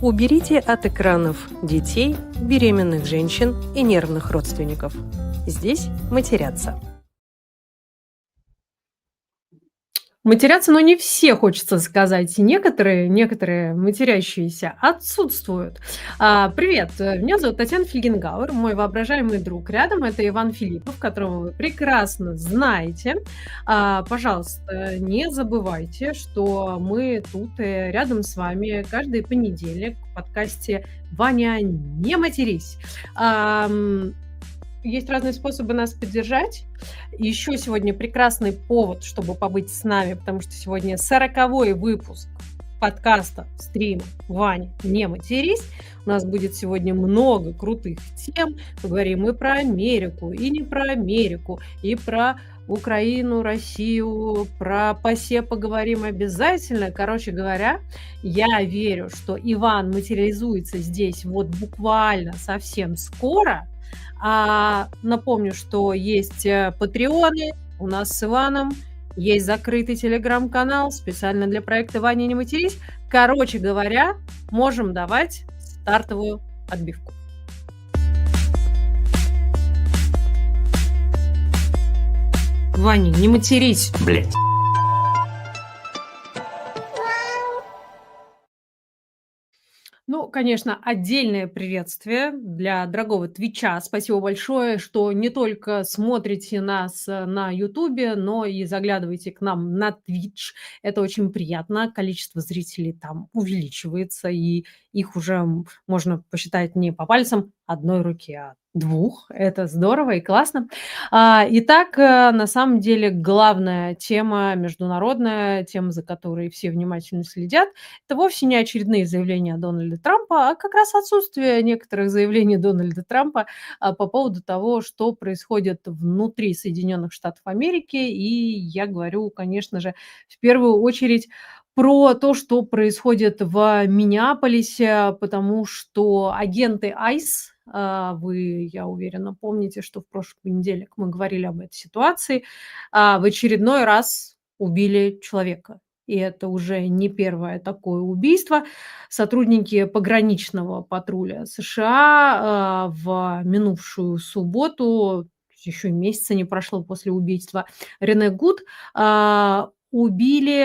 Уберите от экранов детей, беременных женщин и нервных родственников. Здесь матерятся. Матерятся, но не все, хочется сказать. Некоторые матерящиеся отсутствуют. Привет, меня зовут Татьяна Фельгенгауэр, мой воображаемый друг. Рядом это Иван Филиппов, которого вы прекрасно знаете. Пожалуйста, не забывайте, что мы тут рядом с вами каждый понедельник в подкасте «Ваня, не матерись». Есть разные способы нас поддержать. Еще сегодня прекрасный повод, чтобы побыть с нами, потому что сегодня 40-й выпуск подкаста, стрима «Ваня, не матерись». У нас будет сегодня много крутых тем. Поговорим и про Америку, и не про Америку, и про Украину, Россию, про ПАСЕ поговорим обязательно. Короче говоря, я верю, что Иван материализуется здесь вот буквально совсем скоро. Напомню, что есть патреоны у нас с Иваном, есть закрытый телеграм-канал специально для проекта «Ваня, не матерись». Короче говоря, можем давать стартовую отбивку. Ваня, не матерись. Блять. Ну, конечно, отдельное приветствие для дорогого Твича. Спасибо большое, что не только смотрите нас на Ютубе, но и заглядываете к нам на Твич. Это очень приятно. Количество зрителей там увеличивается, и их уже можно посчитать не по пальцам одной руки, а двух. Это здорово и классно. Итак, на самом деле главная тема, международная тема, за которой все внимательно следят, это вовсе не очередные заявления Дональда Трампа, а как раз отсутствие некоторых заявлений Дональда Трампа по поводу того, что происходит внутри Соединенных Штатов Америки. И я говорю, конечно же, в первую очередь про то, что происходит в Миннеаполисе, потому что агенты ICE, вы, я уверена, помните, что в прошлый понедельник мы говорили об этой ситуации, в очередной раз убили человека. И это уже не первое такое убийство. Сотрудники пограничного патруля США в минувшую субботу, еще и месяца не прошло после убийства Рене Гуд, убили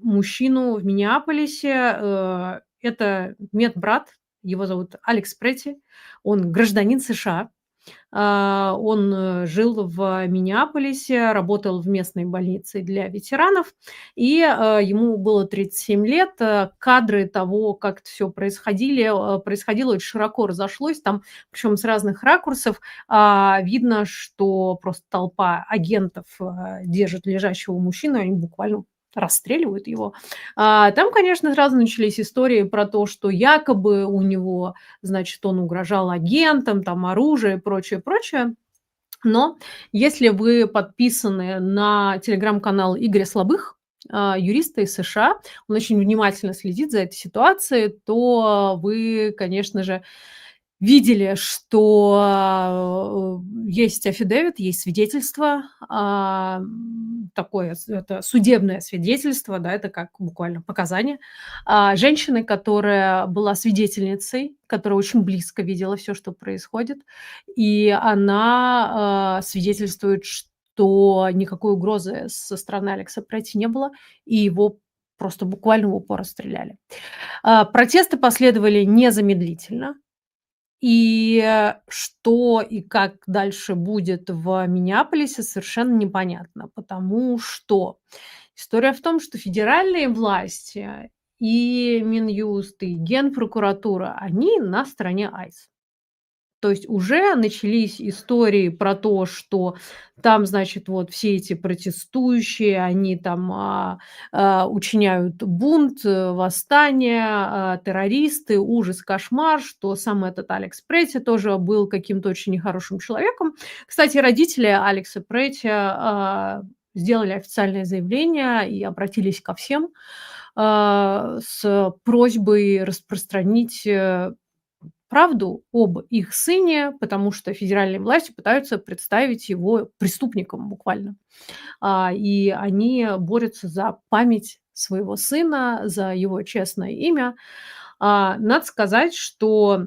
мужчину в Миннеаполисе. Это медбрат, его зовут Алекс Претти, он гражданин США. Он жил в Миннеаполисе, работал в местной больнице для ветеранов, и ему было 37 лет. Кадры того, как это все происходило, очень широко разошлось, там, причем с разных ракурсов. Видно, что просто толпа агентов держит лежащего мужчину, они буквально расстреливают его. Там, конечно, сразу начались истории про то, что якобы у него, значит, он угрожал агентам, там оружие и прочее, прочее. Но если вы подписаны на телеграм-канал Игоря Слабых, юриста из США, он очень внимательно следит за этой ситуацией, то вы, конечно же, видели, что есть аффидевит, есть свидетельство, такое, это судебное свидетельство, да, это как буквально показания, женщины, которая была свидетельницей, которая очень близко видела все, что происходит. И она, свидетельствует, что никакой угрозы со стороны Алекса Претти не было, и его просто буквально в упор расстреляли. Протесты последовали незамедлительно. И что и как дальше будет в Миннеаполисе, совершенно непонятно, потому что история в том, что федеральные власти и Минюст, и Генпрокуратура, они на стороне ICE. То есть уже начались истории про то, что там, значит, вот все эти протестующие, они там учиняют бунт, восстание, террористы, ужас, кошмар, что сам этот Алекс Претти тоже был каким-то очень нехорошим человеком. Кстати, родители Алекса Претти сделали официальное заявление и обратились ко всем с просьбой распространить правду об их сыне, потому что федеральные власти пытаются представить его преступником буквально. И они борются за память своего сына, за его честное имя. Надо сказать, что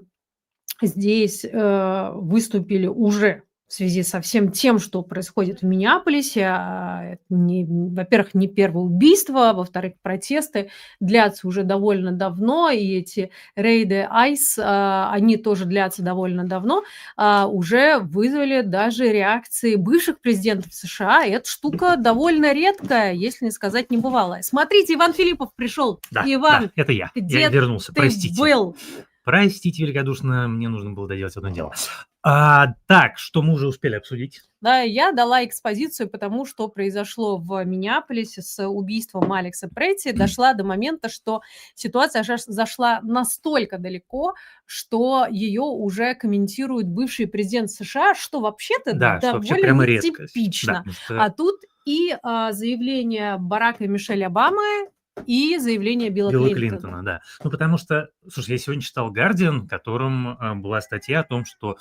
здесь, выступили уже в связи со всем тем, что происходит в Миннеаполисе. Это во-первых, не первое убийство, во-вторых, протесты длятся уже довольно давно, и эти рейды ICE, они тоже длятся довольно давно, уже вызвали даже реакции бывших президентов США. И эта штука довольно редкая, если не сказать небывалая. Смотрите, Иван Филиппов пришел. Да, Иван, да, это я. где Я вернулся, ты простите. был? Простите великодушно, мне нужно было доделать одно дело. Так, что мы уже успели обсудить? Да, я дала экспозицию, потому что произошло в Миннеаполисе с убийством Алекса Претти. Дошла до момента, что ситуация зашла настолько далеко, что ее уже комментирует бывший президент США, что вообще-то Да, что вообще прямо довольно редкость. нетипично. Да, А тут и заявление Барака и Мишель Обамы, и заявление Билла Клинтона. Да. Ну, потому что, слушай, я сегодня читал «Гардиан», в котором была статья о том, что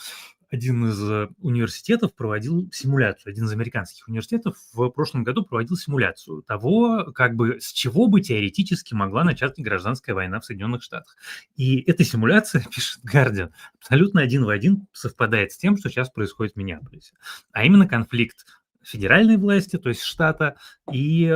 один из университетов проводил симуляцию, один из американских университетов в прошлом году проводил симуляцию того, как бы с чего бы теоретически могла начаться гражданская война в Соединенных Штатах. И эта симуляция, пишет «Гардиан», абсолютно один в один совпадает с тем, что сейчас происходит в Миннеаполисе. А именно конфликт федеральной власти, то есть штата, и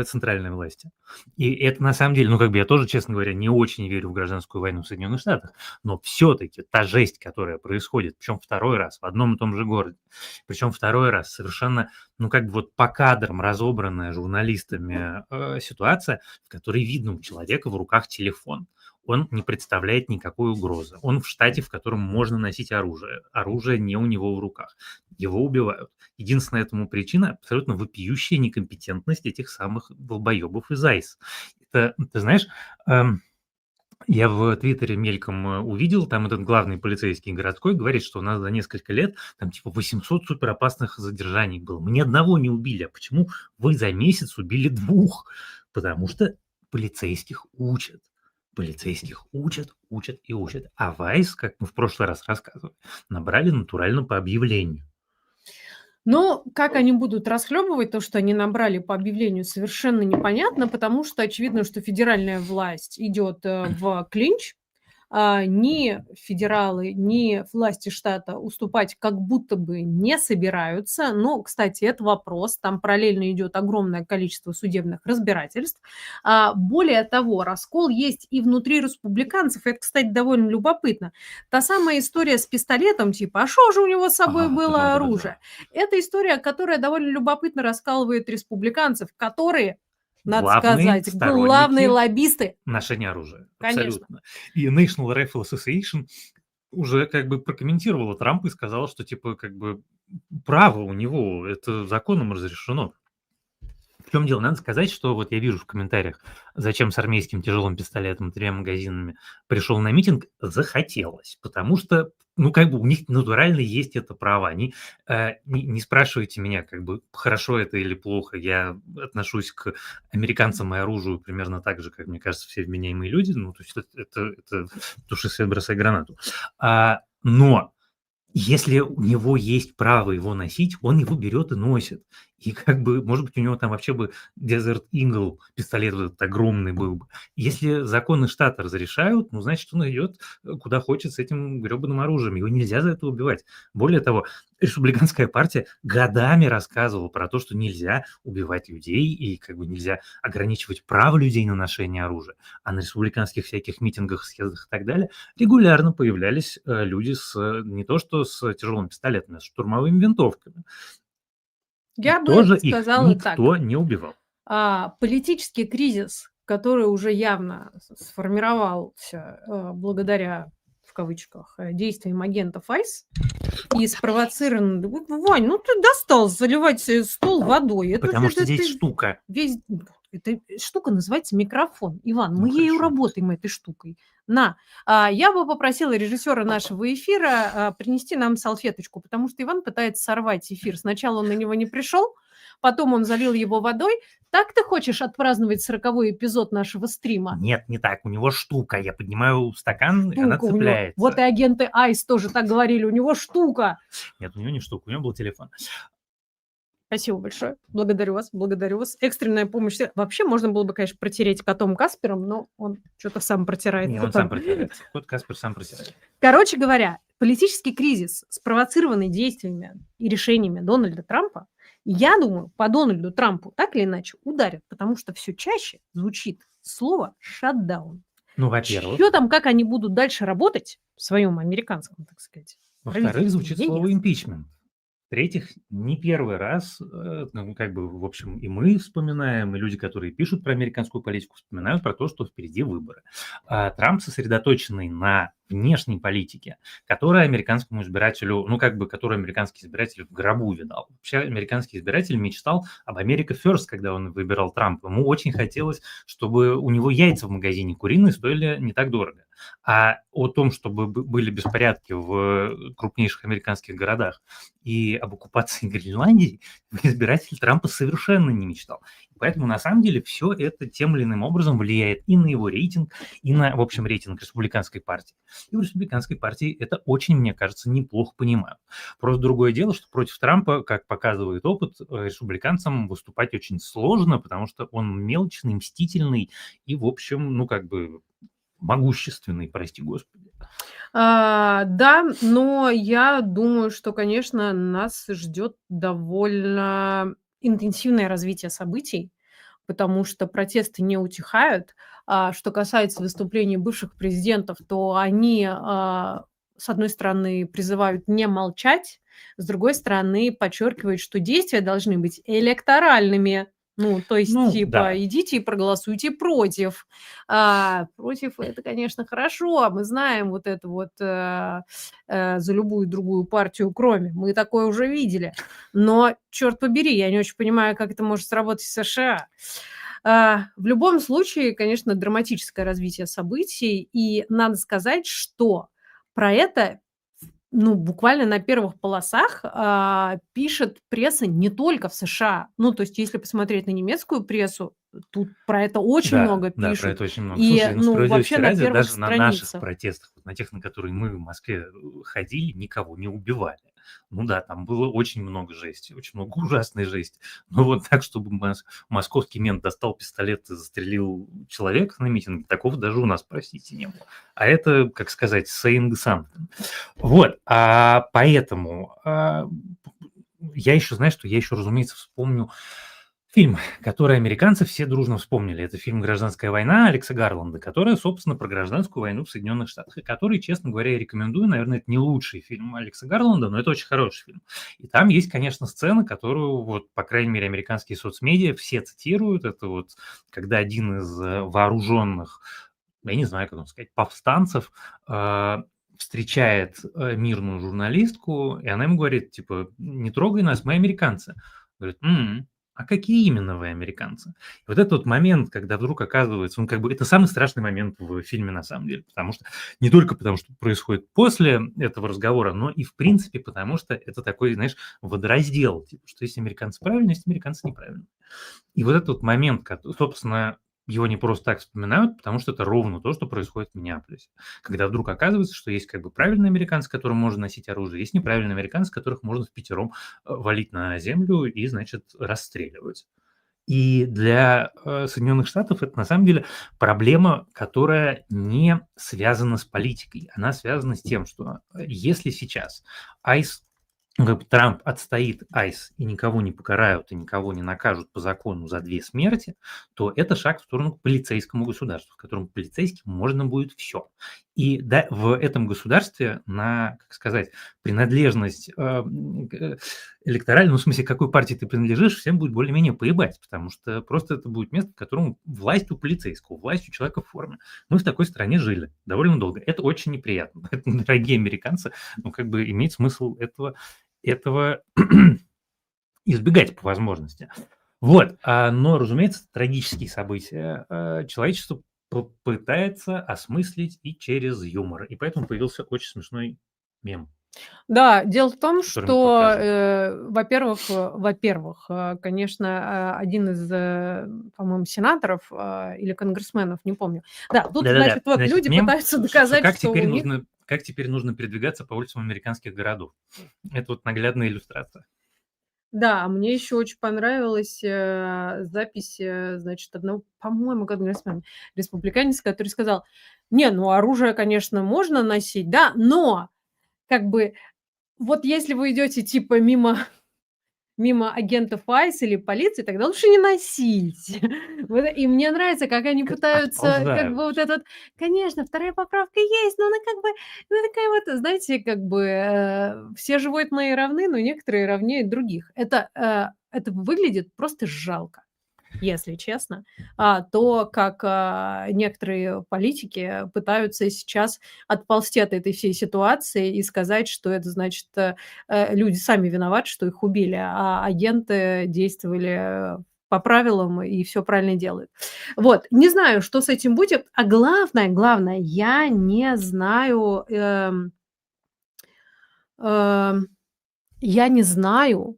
центральной власти. И это на самом деле, ну как бы я тоже, честно говоря, не очень верю в гражданскую войну в Соединенных Штатах, но все-таки та жесть, которая происходит, причем второй раз в одном и том же городе, причем второй раз совершенно, ну как бы вот по кадрам разобранная журналистами ситуация, в которой видно у человека в руках телефон. Он не представляет никакой угрозы. Он в штате, в котором можно носить оружие. Оружие не у него в руках. Его убивают. Единственная этому причина – абсолютно вопиющая некомпетентность этих самых долбоебов из ICE. Это, ты знаешь, я в Твиттере мельком увидел, там этот главный полицейский городской говорит, что у нас за несколько лет там типа 800 суперопасных задержаний было. Мы ни одного не убили. А почему вы за месяц убили 2? Потому что полицейских учат. Полицейских учат. А Вайс, как мы в прошлый раз рассказывали, набрали натурально по объявлению. Но как они будут расхлебывать то, что они набрали по объявлению, совершенно непонятно, потому что очевидно, что федеральная власть идет в клинч. Ни федералы, ни власти штата уступать как будто бы не собираются. Но, кстати, это вопрос. Там параллельно идет огромное количество судебных разбирательств. Более того, раскол есть и внутри республиканцев. Это, кстати, довольно любопытно. Та самая история с пистолетом, типа, а что же у него с собой было оружие? Это история, которая довольно любопытно раскалывает республиканцев, которые... Надо сказать, главные лоббисты. Ношения оружия. Конечно. Абсолютно. И National Rifle Association уже как бы прокомментировала Трампа и сказала, что типа как бы право у него, это законом разрешено. В чем дело? Надо сказать, что вот я вижу в комментариях, зачем с армейским тяжелым пистолетом и 3 магазинами пришел на митинг, захотелось, потому что, ну, как бы у них натурально есть это право. Они, не спрашивайте меня, как бы, хорошо это или плохо. Я отношусь к американцам и оружию примерно так же, как, мне кажется, все вменяемые люди. Ну, то есть это туши свет, бросай гранату. Но если у него есть право его носить, он его берет и носит. И как бы, может быть, у него там вообще бы Desert Eagle, пистолет этот огромный был бы. Если законы штата разрешают, ну, значит, он идет куда хочет с этим гребаным оружием. Его нельзя за это убивать. Более того, республиканская партия годами рассказывала про то, что нельзя убивать людей и как бы нельзя ограничивать право людей на ношение оружия. А на республиканских всяких митингах, съездах и так далее регулярно появлялись люди с не то что с тяжелыми пистолетами, а с штурмовыми винтовками. Я тоже бы сказала их никто не убивал. Политический кризис, который уже явно сформировался благодаря, в кавычках, действиям агентов ICE и спровоцирован... Вань, ну ты достал заливать стол водой. Потому что здесь штука. Эта штука называется микрофон. Иван, Ну, мы ею хорошо. работаем, этой штукой. Я бы попросила режиссера нашего эфира принести нам салфеточку, потому что Иван пытается сорвать эфир. Сначала он на него не пришел, потом он залил его водой. Так ты хочешь отпраздновать 40-й эпизод нашего стрима? Нет, не так. У него штука. Я поднимаю стакан, и она Штука у него. цепляется. Вот и агенты ICE тоже так говорили. У него штука. Нет, у него не штука, у него был телефон. Спасибо большое. Благодарю вас, благодарю вас. Экстренная помощь. Вообще можно было бы, конечно, протереть котом Каспером, но он что-то сам Не, протирается он сам там. протирается. Кот Каспер сам протирается. Короче говоря, политический кризис, спровоцированный действиями и решениями Дональда Трампа, я думаю, по Дональду Трампу так или иначе ударят, потому что все чаще звучит слово «шатдаун». Ну, во-первых. Что там, как они будут дальше работать в своем американском, так сказать, Во-вторых, правительстве, звучит мне слово ясно. импичмент. В-третьих, не первый раз, ну, как бы, в общем, и мы вспоминаем, и люди, которые пишут про американскую политику, вспоминают про то, что впереди выборы. А Трамп, сосредоточенный на внешней политике, которая американскому избирателю, ну, как бы, которую американский избиратель в гробу видал. Вообще, американский избиратель мечтал об America First, когда он выбирал Трампа. Ему очень хотелось, чтобы у него яйца в магазине куриные стоили не так дорого. А о том, чтобы были беспорядки в крупнейших американских городах и об оккупации Гренландии, избиратель Трампа совершенно не мечтал. Поэтому, на самом деле, все это тем или иным образом влияет и на его рейтинг, и на, в общем, рейтинг республиканской партии. И в республиканской партии это очень, мне кажется, неплохо понимают. Просто другое дело, что против Трампа, как показывает опыт, республиканцам выступать очень сложно, потому что он мелочный, мстительный и, в общем, ну, как бы могущественный, прости господи. Да, но я думаю, что, конечно, нас ждет довольно интенсивное развитие событий, потому что протесты не утихают. Что касается выступлений бывших президентов, то они, с одной стороны, призывают не молчать, с другой стороны, подчеркивают, что действия должны быть электоральными. Ну, то есть, Ну, типа, да. идите и проголосуйте против. Против это, конечно, хорошо, мы знаем вот это вот за любую другую партию, кроме. Мы такое уже видели. Но, черт побери, я не очень понимаю, как это может сработать в США. В любом случае, конечно, драматическое развитие событий, и надо сказать, что про это, ну, буквально на первых полосах пишет пресса не только в США. Ну, то есть, если посмотреть на немецкую прессу, тут про это очень много Да, про пишут. это очень много. И, Слушай, ну, ну, справедливости вообще на ради, первых даже на наших страницах. протестах, вот на тех, на которые мы в Москве ходили, никого не убивали. Ну да, там было очень много жести, очень много ужасной жести. Но вот так, чтобы московский мент достал пистолет и застрелил человека на митинге, такого даже у нас, простите, не было. А это, как сказать, saying something. Вот, поэтому я еще, знаешь, что я еще, разумеется, вспомню фильм, который американцы все дружно вспомнили. Это фильм «Гражданская война» Алекса Гарланда, который, собственно, про гражданскую войну в Соединенных Штатах, и который, честно говоря, я рекомендую. Наверное, это не лучший фильм Алекса Гарланда, но это очень хороший фильм. И там есть, конечно, сцена, которую, вот, по крайней мере, американские соцмедиа все цитируют. Это вот, когда один из вооруженных, я не знаю, как он сказать, повстанцев, встречает мирную журналистку, и она ему говорит, типа, не трогай нас, мы американцы. Говорит, а какие именно вы американцы? И вот этот вот момент, когда вдруг оказывается, он как бы, это самый страшный момент в фильме на самом деле, потому что не только потому, что происходит после этого разговора, но и в принципе потому, что это такой, знаешь, водораздел, типа, что есть американцы правильные, есть американцы неправильные. И вот этот вот момент, собственно, его не просто так вспоминают, потому что это ровно то, что происходит в Миннеаполисе. Когда вдруг оказывается, что есть как бы правильные американцы, которым можно носить оружие, есть неправильные американцы, которых можно впятером валить на землю и, значит, расстреливать. И для Соединенных Штатов это на самом деле проблема, которая не связана с политикой. Она связана с тем, что если сейчас ICE, Трамп отстоит ICE и никого не покарают, и никого не накажут по закону за 2 смерти, то это шаг в сторону к полицейскому государству, в котором полицейским можно будет все. И да, в этом государстве на, как сказать, принадлежность электоральную, ну, в смысле, какой партии ты принадлежишь, всем будет более-менее поебать, потому что просто это будет место, в котором власть у полицейского, власть у человека в форме. Мы в такой стране жили довольно долго. Это очень неприятно. Поэтому, дорогие американцы, ну, как бы имеет смысл этого избегать по возможности. Вот, но, разумеется, трагические события человечество пытается осмыслить и через юмор. И поэтому появился очень смешной мем. Да, дело в том, Который мы что, показываем. конечно, один из, по-моему, сенаторов, или конгрессменов, не помню. Да, тут, Да-да-да. значит, вот Значит, люди мем, пытаются что доказать, как что у теперь них нужно передвигаться по улицам американских городов. Это вот наглядная иллюстрация. Да, а мне еще очень понравилась, запись, значит, одного, по-моему, конгрессмена, республиканец, который сказал: "Не, ну оружие, конечно, можно носить, да, но как бы вот если вы идете типа мимо агентов ВАЙС или полиции, тогда лучше не носить". Вот, и мне нравится, как они пытаются, как бы Отползают. вот этот, конечно, вторая поправка есть, но она как бы, ну, такая вот, знаете, как бы, все животные равны, но некоторые равнее других. Это выглядит просто жалко. Если честно, то, как, некоторые политики пытаются сейчас отползти от этой всей ситуации и сказать, что это значит, люди сами виноваты, что их убили, а агенты действовали по правилам и все правильно делают. Вот, не знаю, что с этим будет, а главное, я не знаю, эм, я не знаю,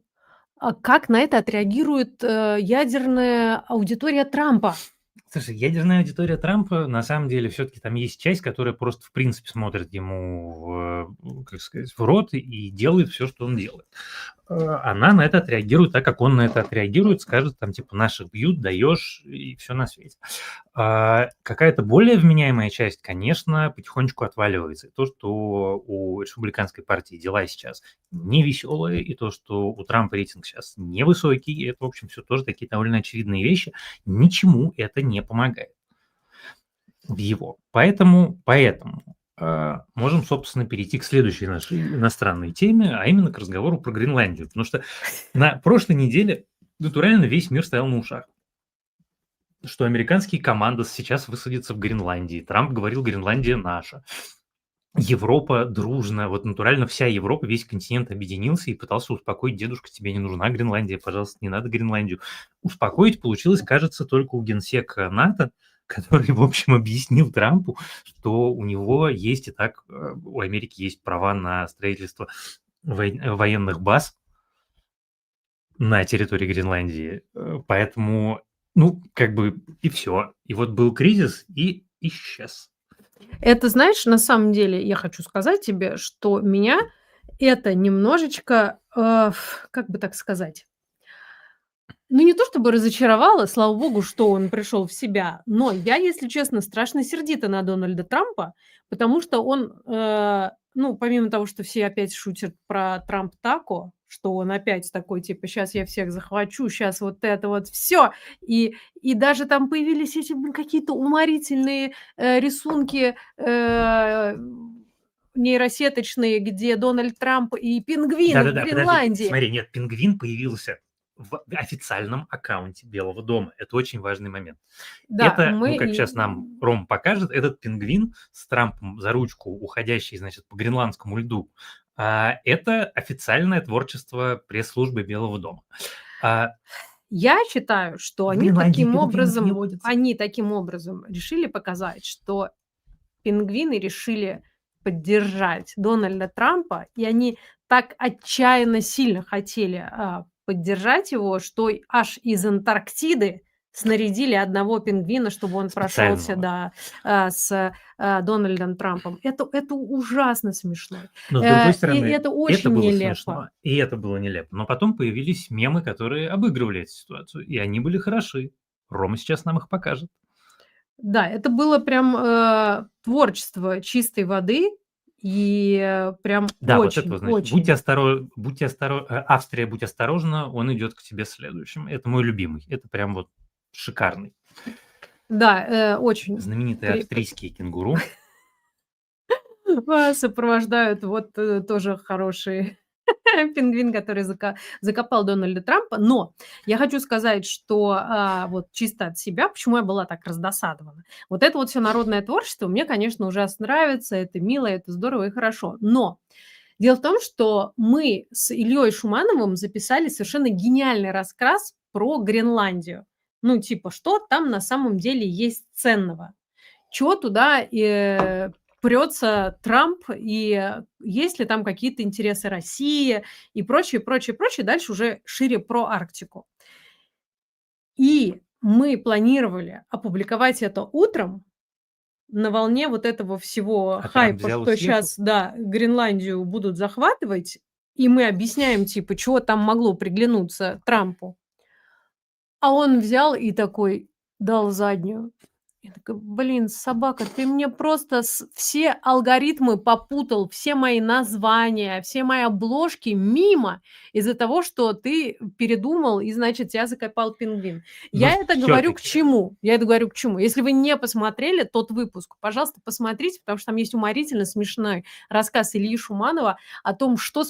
как на это отреагирует, ядерная аудитория Трампа. Слушай, ядерная аудитория Трампа, на самом деле, все-таки там есть часть, которая просто, в принципе, смотрит ему, как сказать, в рот и делает все, что он делает. Она на это отреагирует так, как он на это отреагирует, скажет там, типа, наших бьют, даешь, и все на свете. Какая-то более вменяемая часть, конечно, потихонечку отваливается. И то, что у республиканской партии дела сейчас не веселые, и то, что у Трампа рейтинг сейчас невысокий, это, в общем, все тоже такие довольно очевидные вещи. Ничему это не помогает в его. Поэтому можем, собственно, перейти к следующей нашей иностранной теме, а именно к разговору про Гренландию. Потому что на прошлой неделе натурально весь мир стоял на ушах, что американские команды сейчас высадятся в Гренландии. Трамп говорил, Гренландия наша. Европа дружно, вот натурально вся Европа, весь континент объединился и пытался успокоить: дедушка, тебе не нужна Гренландия, пожалуйста, не надо Гренландию. Успокоить получилось, кажется, только у генсека НАТО, который, в общем, объяснил Трампу, что у него есть и так, у Америки есть права на строительство военных баз на территории Гренландии, поэтому, ну, как бы и все. И вот был кризис и исчез. Это, знаешь, на самом деле я хочу сказать тебе, что меня это немножечко, как бы так сказать, ну, не то чтобы разочаровало, слава богу, что он пришел в себя, но я, если честно, страшно сердита на Дональда Трампа, потому что он, ну, помимо того, что все опять шутят про Трамп-тако, что он опять такой, типа: "Сейчас я всех захвачу, сейчас вот это вот все". И даже там появились эти, какие-то уморительные, рисунки, нейросеточные, где Дональд Трамп и пингвин в Да-да-да, подожди, Гренландии. смотри, нет, пингвин появился в официальном аккаунте Белого дома. Это очень важный момент. Да, Это, ну, мы как и сейчас нам Ром покажет, этот пингвин с Трампом за ручку, уходящий, значит, по гренландскому льду, это официальное творчество пресс-службы Белого дома. А, Я считаю, что в Гренландии пингвинов не водится. они таким образом решили показать, что пингвины решили поддержать Дональда Трампа, и они так отчаянно сильно хотели, поддержать его, что аж из Антарктиды снарядили одного пингвина, чтобы он прошелся, Специального. да, Дональдом Трампом. Это ужасно смешно. Но, с другой И стороны, это это очень было нелепо. смешно, и это было нелепо. Но потом появились мемы, которые обыгрывали эту ситуацию, и они были хороши. Рома сейчас нам их покажет. Да, это было прям, творчество чистой воды и, прям Да, вот это вот, значит, очень. Австрия, будь осторожна, он идет к тебе следующим. Это мой любимый. Это прям вот шикарный. Да, очень Знаменитые при австрийские кенгуру. сопровождают вот, тоже хороший пингвин, который закопал Дональда Трампа. Но я хочу сказать, что, вот чисто от себя, почему я была так раздосадована. Вот это вот все народное творчество мне, конечно, ужасно нравится, это мило, это здорово и хорошо. Но дело в том, что мы с Ильей Шумановым записали совершенно гениальный рассказ про Гренландию. Ну, типа, что там на самом деле есть ценного? Чё туда, прется Трамп, и есть ли там какие-то интересы России и прочее, прочее, прочее. Дальше уже шире про Арктику. И мы планировали опубликовать это утром на волне вот этого всего А Трамп хайпа, взял и что съехал. сейчас, да, Гренландию будут захватывать. И мы объясняем, типа, чего там могло приглянуться Трампу. А он взял и такой дал заднюю. Я такая: "Блин, собака, ты мне просто все алгоритмы попутал, все мои названия, все мои обложки мимо из-за того, что ты передумал и, значит, тебя закопал пингвин". Но Я это говорю к все-таки, чему? Я это говорю к чему? Если вы не посмотрели тот выпуск, пожалуйста, посмотрите, потому что там есть уморительно смешной рассказ Ильи Шуманова о том, что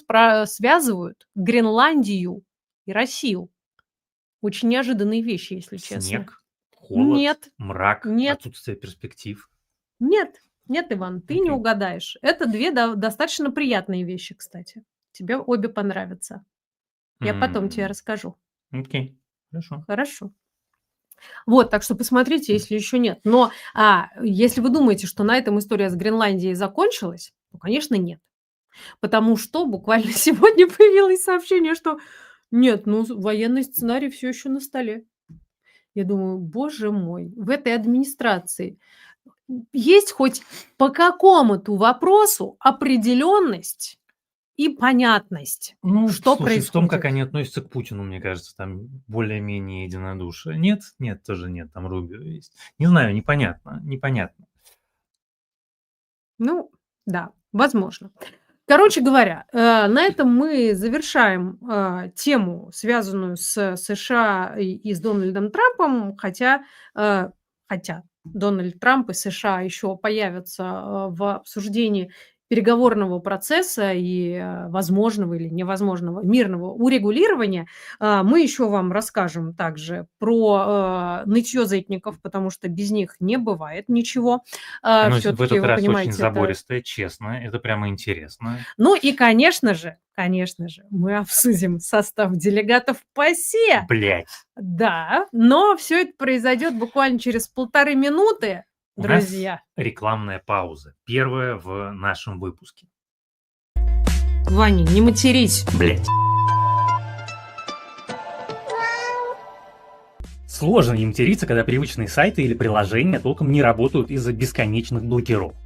связывают Гренландию и Россию. Очень неожиданные вещи, если честно. снег, холод, Нет, мрак, нет, отсутствие перспектив. нет, нет, Иван, ты не Окей. угадаешь. Это 2 достаточно приятные вещи, кстати. Тебе обе понравятся. Я потом тебе М, расскажу. Окей, хорошо. Хорошо. Вот, так что посмотрите, если еще нет. Но, если вы думаете, что на этом история с Гренландией закончилась, то, конечно, нет. Потому что буквально сегодня появилось сообщение, что нет, ну, военный сценарий все еще на столе. Я думаю: "Боже мой, в этой администрации есть хоть по какому-то вопросу определенность и понятность, Ну, что слушай, в том, как происходит". они относятся к Путину, мне кажется, там более-менее единодушие. Нет? Нет, тоже нет, там Рубио есть. Не знаю, непонятно, непонятно. Ну да, возможно. Короче говоря, на этом мы завершаем, тему, связанную с США и с Дональдом Трампом, хотя Дональд Трамп и США еще появятся, в обсуждении переговорного процесса и, возможного или невозможного мирного урегулирования. Мы еще вам расскажем также про, нытьё зетников, потому что без них не бывает ничего. Оно в Все-таки, этот вы раз очень понимаете, это забористое, честно, это прямо интересно. ну и, конечно же, мы обсудим состав делегатов ПАСЕ. Блять. Да, но все это произойдет буквально через 1,5 минуты, У нас друзья. рекламная пауза. Первая в нашем выпуске. Ваня, не матерись. Блять. Сложно не материться, когда привычные сайты или приложения толком не работают из-за бесконечных блокировок.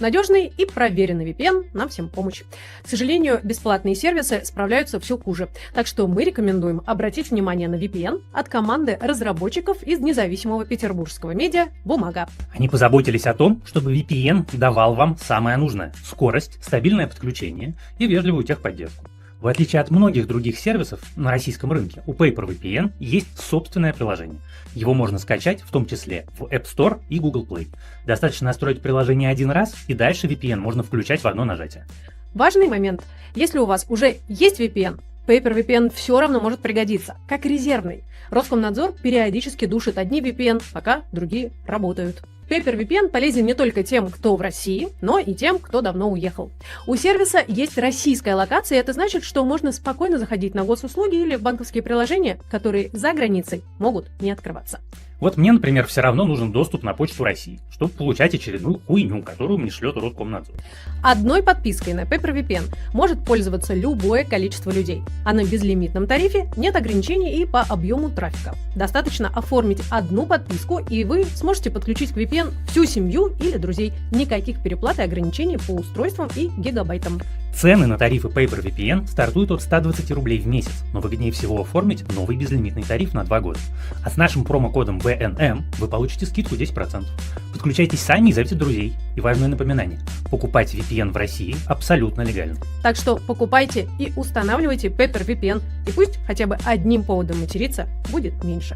Надежный и проверенный VPN нам всем помощь. К сожалению, бесплатные сервисы справляются все хуже. Так что мы рекомендуем обратить внимание на VPN от команды разработчиков из независимого петербургского медиа «Бумага». Они позаботились о том, чтобы VPN давал вам самое нужное – скорость, стабильное подключение и вежливую техподдержку. В отличие от многих других сервисов на российском рынке, у PaperVPN есть собственное приложение. Его можно скачать в том числе в App Store и Google Play. Достаточно настроить приложение один раз, и дальше VPN можно включать в одно нажатие. Важный момент. Если у вас уже есть VPN, PaperVPN все равно может пригодиться, как резервный. Роскомнадзор периодически душит одни VPN, пока другие работают. PaperVPN полезен не только тем, кто в России, но и тем, кто давно уехал. У сервиса есть российская локация, и это значит, что можно спокойно заходить на госуслуги или в банковские приложения, которые за границей могут не открываться. Вот мне, например, все равно нужен доступ на почту России, чтобы получать очередную хуйню, которую мне шлет Роскомнадзор. Одной подпиской на PaperVPN может пользоваться любое количество людей, а на безлимитном тарифе нет ограничений и по объему трафика. Достаточно оформить одну подписку, и вы сможете подключить к VPN всю семью или друзей. Никаких переплат и ограничений по устройствам и гигабайтам. Цены на тарифы PaperVPN стартуют от 120 рублей в месяц, но выгоднее всего оформить новый безлимитный тариф на 2 года. А с нашим промокодом VNM вы получите скидку 10%. Подключайтесь сами и зовите друзей. И важное напоминание – покупать VPN в России абсолютно легально. Так что покупайте и устанавливайте PaperVPN, и пусть хотя бы одним поводом материться будет меньше.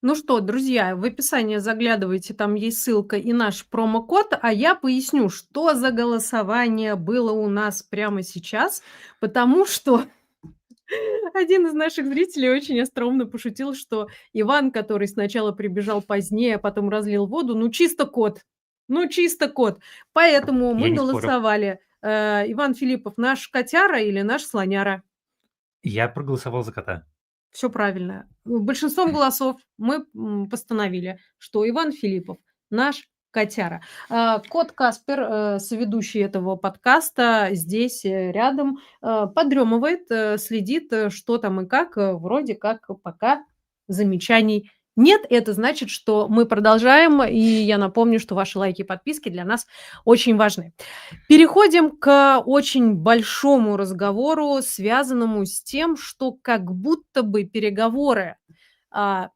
Ну что, друзья, в описании заглядывайте, там есть ссылка и наш промокод, а я поясню, что за голосование было у нас прямо сейчас, потому что один из наших зрителей очень остроумно пошутил, что Иван, который сначала прибежал позднее, а потом разлил воду, ну чисто кот. Ну чисто кот. Поэтому Я мы не спорю. голосовали. Иван Филиппов, наш котяра или наш слоняра? Я проголосовал за кота. Все правильно. Большинством голосов мы постановили, что Иван Филиппов наш котяра. Кот Каспер, соведущий этого подкаста, здесь рядом, подремывает, следит, что там и как. Вроде как пока замечаний нет, это значит, что мы продолжаем. И я напомню, что ваши лайки и подписки для нас очень важны. Переходим к очень большому разговору, связанному с тем, что как будто бы переговоры, а,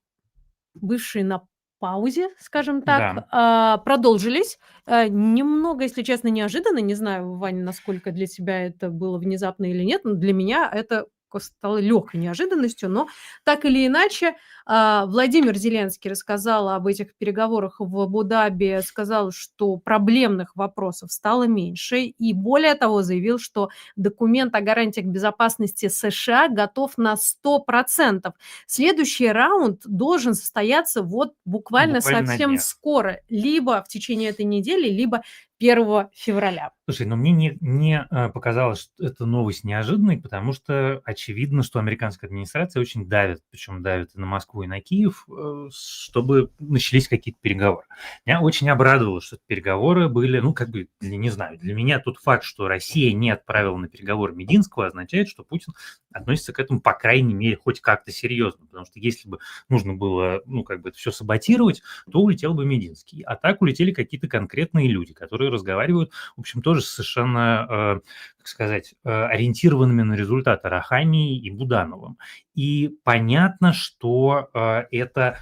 бывшие на паузе, скажем так, Да. продолжились. Немного, если честно, неожиданно. Не знаю, Ваня, насколько для тебя это было внезапно или нет, но для меня это стало легкой неожиданностью. Но так или иначе, Владимир Зеленский рассказал об этих переговорах в Абу-Даби, сказал, что проблемных вопросов стало меньше, и более того заявил, что документ о гарантиях безопасности США готов на 100%. Следующий раунд должен состояться вот буквально Буквально на совсем днях. скоро, либо в течение этой недели, либо 1 февраля. Слушай, но мне не показалось, что эта новость неожиданной, потому что очевидно, что американская администрация очень давит, причем давит и на Москву, и на Киев, чтобы начались какие-то переговоры. Меня очень обрадовало, что переговоры были, ну, как бы, не знаю, для меня тот факт, что Россия не отправила на переговоры Мединского, означает, что Путин относится к этому, по крайней мере, хоть как-то серьезно, потому что если бы нужно было, ну, как бы это все саботировать, то улетел бы Мединский. А так улетели какие-то конкретные люди, которые разговаривают, в общем, тоже совершенно, как сказать, ориентированными на результаты Рахамией и Будановым. И понятно, что это,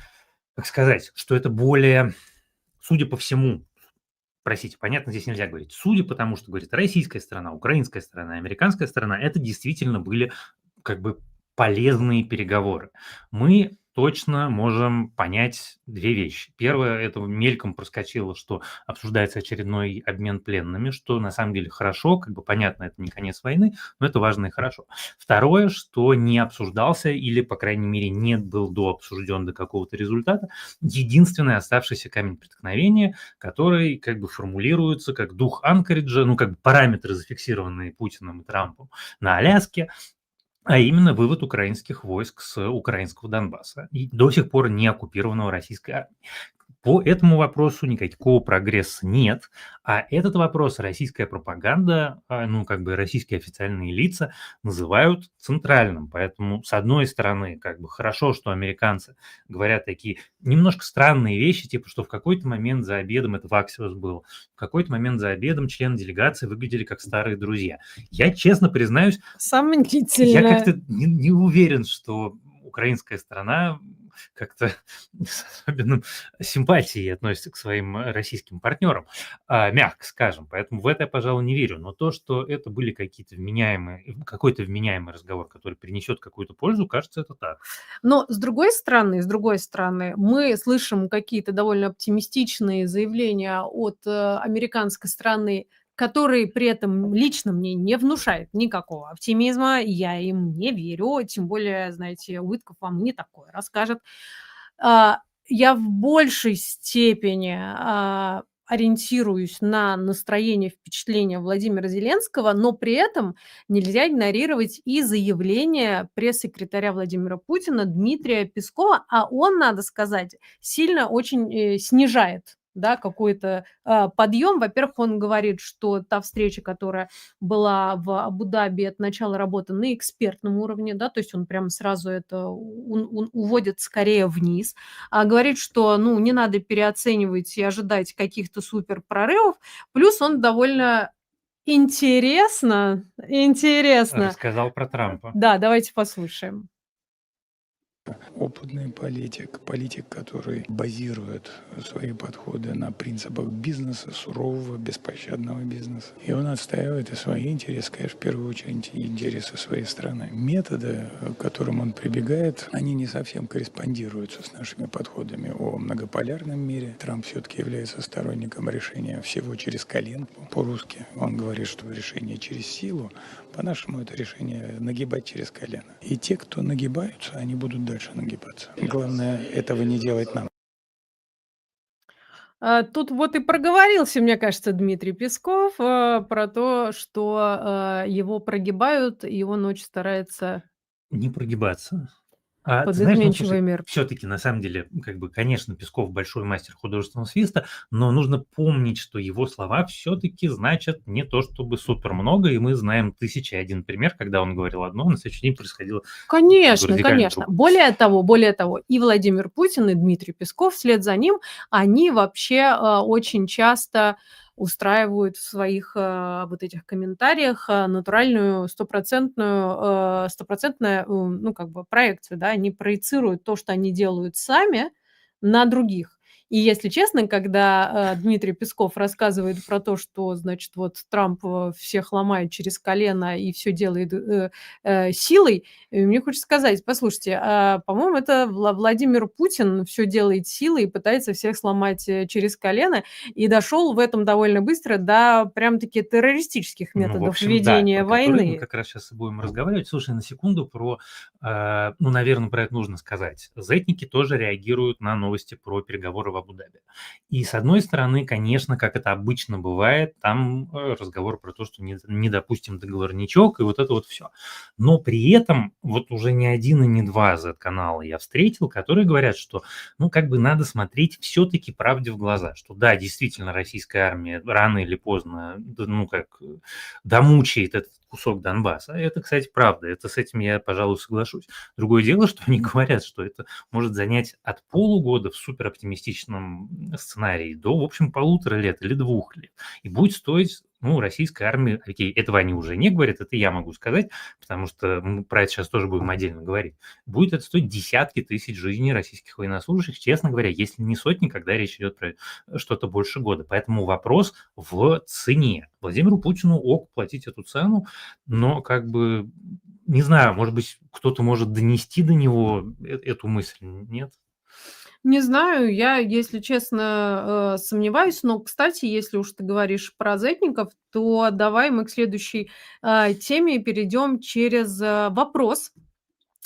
как сказать, что это более, судя по всему, простите, понятно, здесь нельзя говорить, судя по тому, что говорит российская сторона, украинская сторона, американская сторона, это действительно были как бы полезные переговоры. Мы точно можем понять две вещи. Первое, это мельком проскочило, что обсуждается очередной обмен пленными, что на самом деле хорошо, как бы понятно, это не конец войны, но это важно и хорошо. Второе, что не обсуждался или, по крайней мере, не был дообсужден до какого-то результата, единственный оставшийся камень преткновения, который как бы формулируется как дух Анкориджа, ну как бы параметры, зафиксированные Путиным и Трампом на Аляске, а именно вывод украинских войск с украинского Донбасса и до сих пор не оккупированного российской армией. По этому вопросу никакого прогресса нет, а этот вопрос российская пропаганда, ну, как бы российские официальные лица называют центральным. Поэтому, с одной стороны, как бы хорошо, что американцы говорят такие немножко странные вещи, типа, что в какой-то момент за обедом, это в Аксиос было, в какой-то момент за обедом члены делегации выглядели как старые друзья. Я честно признаюсь, я Сомнительно. как-то не уверен, что украинская сторона как-то с особенным симпатией относится к своим российским партнерам, мягко скажем. Поэтому в это я, пожалуй, не верю. Но то, что это были какие-то какой-то вменяемый разговор, который принесет какую-то пользу, кажется, это так. Но с другой стороны, мы слышим какие-то довольно оптимистичные заявления от американской стороны, которые при этом лично мне не внушают никакого оптимизма. Я им не верю, тем более, знаете, Уитков вам не такое расскажет. Я в большей степени ориентируюсь на настроение, впечатление Владимира Зеленского, но при этом нельзя игнорировать и заявление пресс-секретаря Владимира Путина Дмитрия Пескова, а он, надо сказать, сильно очень снижает, да, какой-то подъем. Во-первых, он говорит, что та встреча, которая была в Абу-Даби, это начало работы на экспертном уровне, да, то есть он прям сразу это уводит скорее вниз. Говорит, что, ну, не надо переоценивать и ожидать каких-то супер прорывов. Плюс он довольно интересно. Рассказал про Трампа. Да, давайте послушаем. Опытный политик, который базирует свои подходы на принципах бизнеса, сурового, беспощадного бизнеса. И он отстаивает и свои интересы, конечно, в первую очередь, и интересы своей страны. Методы, к которым он прибегает, они не совсем корреспондируются с нашими подходами о многополярном мире. Трамп все-таки является сторонником решения всего через коленку. По-русски он говорит, что решение через силу. По-нашему это решение нагибать через колено. И те, кто нагибаются, они будут дальше нагибаться. Главное, этого не делать нам. Тут вот и проговорился, мне кажется, Дмитрий Песков про то, что его прогибают, и он очень старается... Не прогибаться. Ты под знаешь, ну, изменчивые слушай, меры. все-таки, на самом деле, как бы, конечно, Песков большой мастер художественного свиста, но нужно помнить, что его слова все-таки значат не то чтобы супер много, и мы знаем 1001 пример, когда он говорил одно, а на следующий день происходило Конечно, радикально конечно. другое. Более того, и Владимир Путин, и Дмитрий Песков вслед за ним, они вообще очень часто устраивают в своих вот этих комментариях натуральную стопроцентную, ну, как бы проекцию, да, они проецируют то, что они делают сами, на других. И если честно, когда Дмитрий Песков рассказывает про то, что, значит, вот Трамп всех ломает через колено и все делает силой, мне хочется сказать, послушайте, по-моему, это Владимир Путин все делает силой и пытается всех сломать через колено, и дошел в этом довольно быстро до прям-таки террористических Ну, в методов общем, да, ведения про которые мы войны. как раз сейчас и будем разговаривать. Слушай, на секунду ну, наверное, про это нужно сказать. Зетники тоже реагируют на новости про переговоры в Абу-Даби. И с одной стороны, конечно, как это обычно бывает, там разговор про то, что не допустим договорничок и вот это вот все. Но при этом вот уже не один и не два Z-канала я встретил, которые говорят, что, ну, как бы надо смотреть все-таки правде в глаза, что да, действительно, российская армия рано или поздно, ну, как домучает этот кусок Донбасса. Это, кстати, правда. Это с этим я, пожалуй, соглашусь. Другое дело, что они говорят, что это может занять от полугода в супероптимистичном сценарии до, в общем, 1,5 лет или 2 лет. И будет стоить, ну, российской армии, окей, этого они уже не говорят, это я могу сказать, потому что мы про это сейчас тоже будем отдельно говорить. Будет это стоить десятки тысяч жизней российских военнослужащих, честно говоря, если не сотни, когда речь идет про что-то больше года. Поэтому вопрос в цене. Владимиру Путину ок платить эту цену, но как бы, не знаю, может быть, кто-то может донести до него эту мысль, нет? Не знаю, я, если честно, сомневаюсь. Но, кстати, если уж ты говоришь про зетников, то давай мы к следующей, теме перейдем через, вопрос.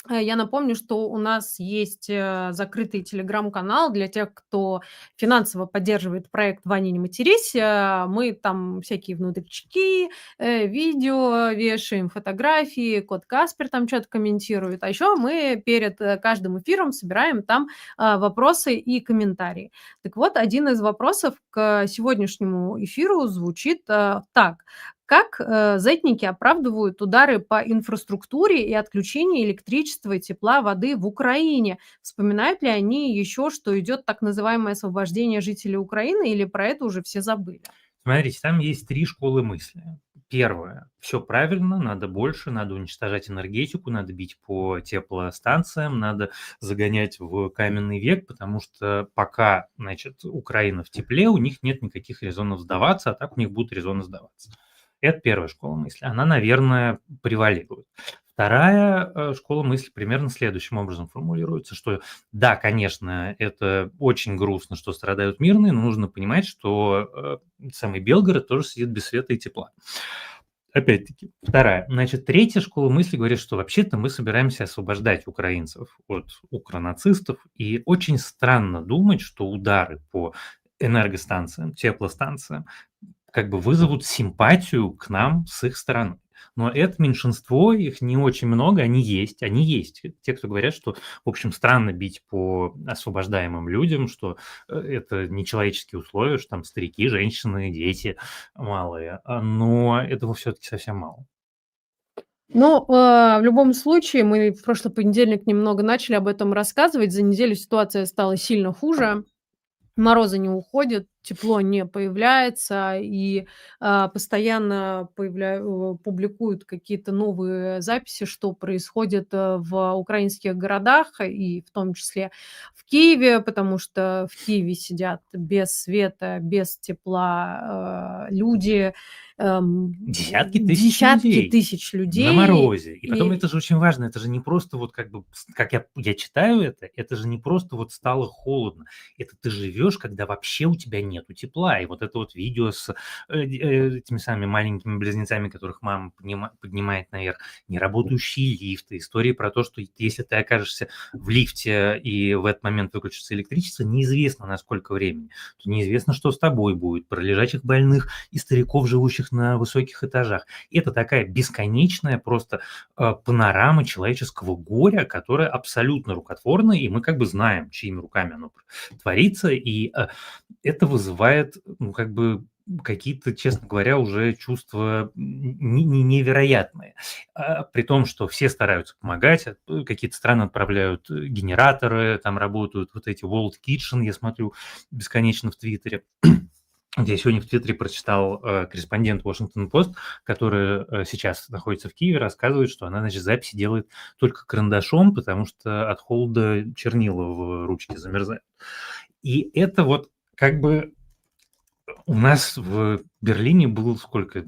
Я напомню, что у нас есть, закрытый телеграм-канал для тех, кто финансово поддерживает проект "Ваня, не матерись". Мы там всякие внутрички, видео вешаем, фотографии, кот Каспер там что то комментирует. А еще мы перед, каждым эфиром собираем там, вопросы и комментарии. Так вот, один из вопросов к сегодняшнему эфиру звучит, так: как, зетники оправдывают удары по инфраструктуре и отключение электричества, тепла, воды в Украине? Вспоминают ли они еще, что идет так называемое освобождение жителей Украины, или про это уже все забыли? Смотрите, там есть 3 школы мысли. Первое: все правильно, надо больше, надо уничтожать энергетику, надо бить по теплостанциям, надо загонять в каменный век, потому что пока, значит, Украина в тепле, у них нет никаких резонов сдаваться, а так у них будут резоны сдаваться. Это первая школа мысли. Она, наверное, превалирует. Вторая школа мысли примерно следующим образом формулируется, что да, конечно, это очень грустно, что страдают мирные, но нужно понимать, что самый Белгород тоже сидит без света и тепла. Опять-таки, вторая. Значит, третья школа мысли говорит, что вообще-то мы собираемся освобождать украинцев от укронацистов, и очень странно думать, что удары по энергостанциям, теплостанциям как бы вызовут симпатию к нам с их стороны. Но это меньшинство, их не очень много, они есть. Те, кто говорят, что, в общем, странно бить по освобождаемым людям, что это нечеловеческие условия, что там старики, женщины, дети малые. Но этого все-таки совсем мало. Ну, в любом случае, мы в прошлый понедельник немного начали об этом рассказывать. За неделю ситуация стала сильно хуже. Морозы не уходят, тепло не появляется, и, постоянно публикуют какие-то новые записи, что происходит, в украинских городах, и в том числе в Киеве, потому что в Киеве сидят без света, без тепла, люди, Десятки тысяч десятки людей тысяч на людей. морозе. И потом И это же очень важно, это же не просто вот как бы, как я читаю это же не просто вот стало холодно. Это ты живешь, когда вообще у тебя нету тепла. И вот это вот видео с этими самыми маленькими близнецами, которых мама поднимает наверх, неработающие лифты, истории про то, что если ты окажешься в лифте и в этот момент выключится электричество, неизвестно на сколько времени, то неизвестно, что с тобой будет, про лежачих больных и стариков, живущих на высоких этажах. Это такая бесконечная просто панорама человеческого горя, которая абсолютно рукотворна, и мы как бы знаем, чьими руками оно творится, и это вызывает, ну, как бы какие-то, честно говоря, уже чувства невероятные. При том, что все стараются помогать, какие-то страны отправляют генераторы, там работают вот эти World Kitchen, я смотрю бесконечно в Твиттере. Я сегодня в Твиттере прочитал корреспондент Washington Post, который сейчас находится в Киеве, рассказывает, что она, значит, записи делает только карандашом, потому что от холода чернила в ручке замерзают. И это вот как бы у нас в Берлине было сколько?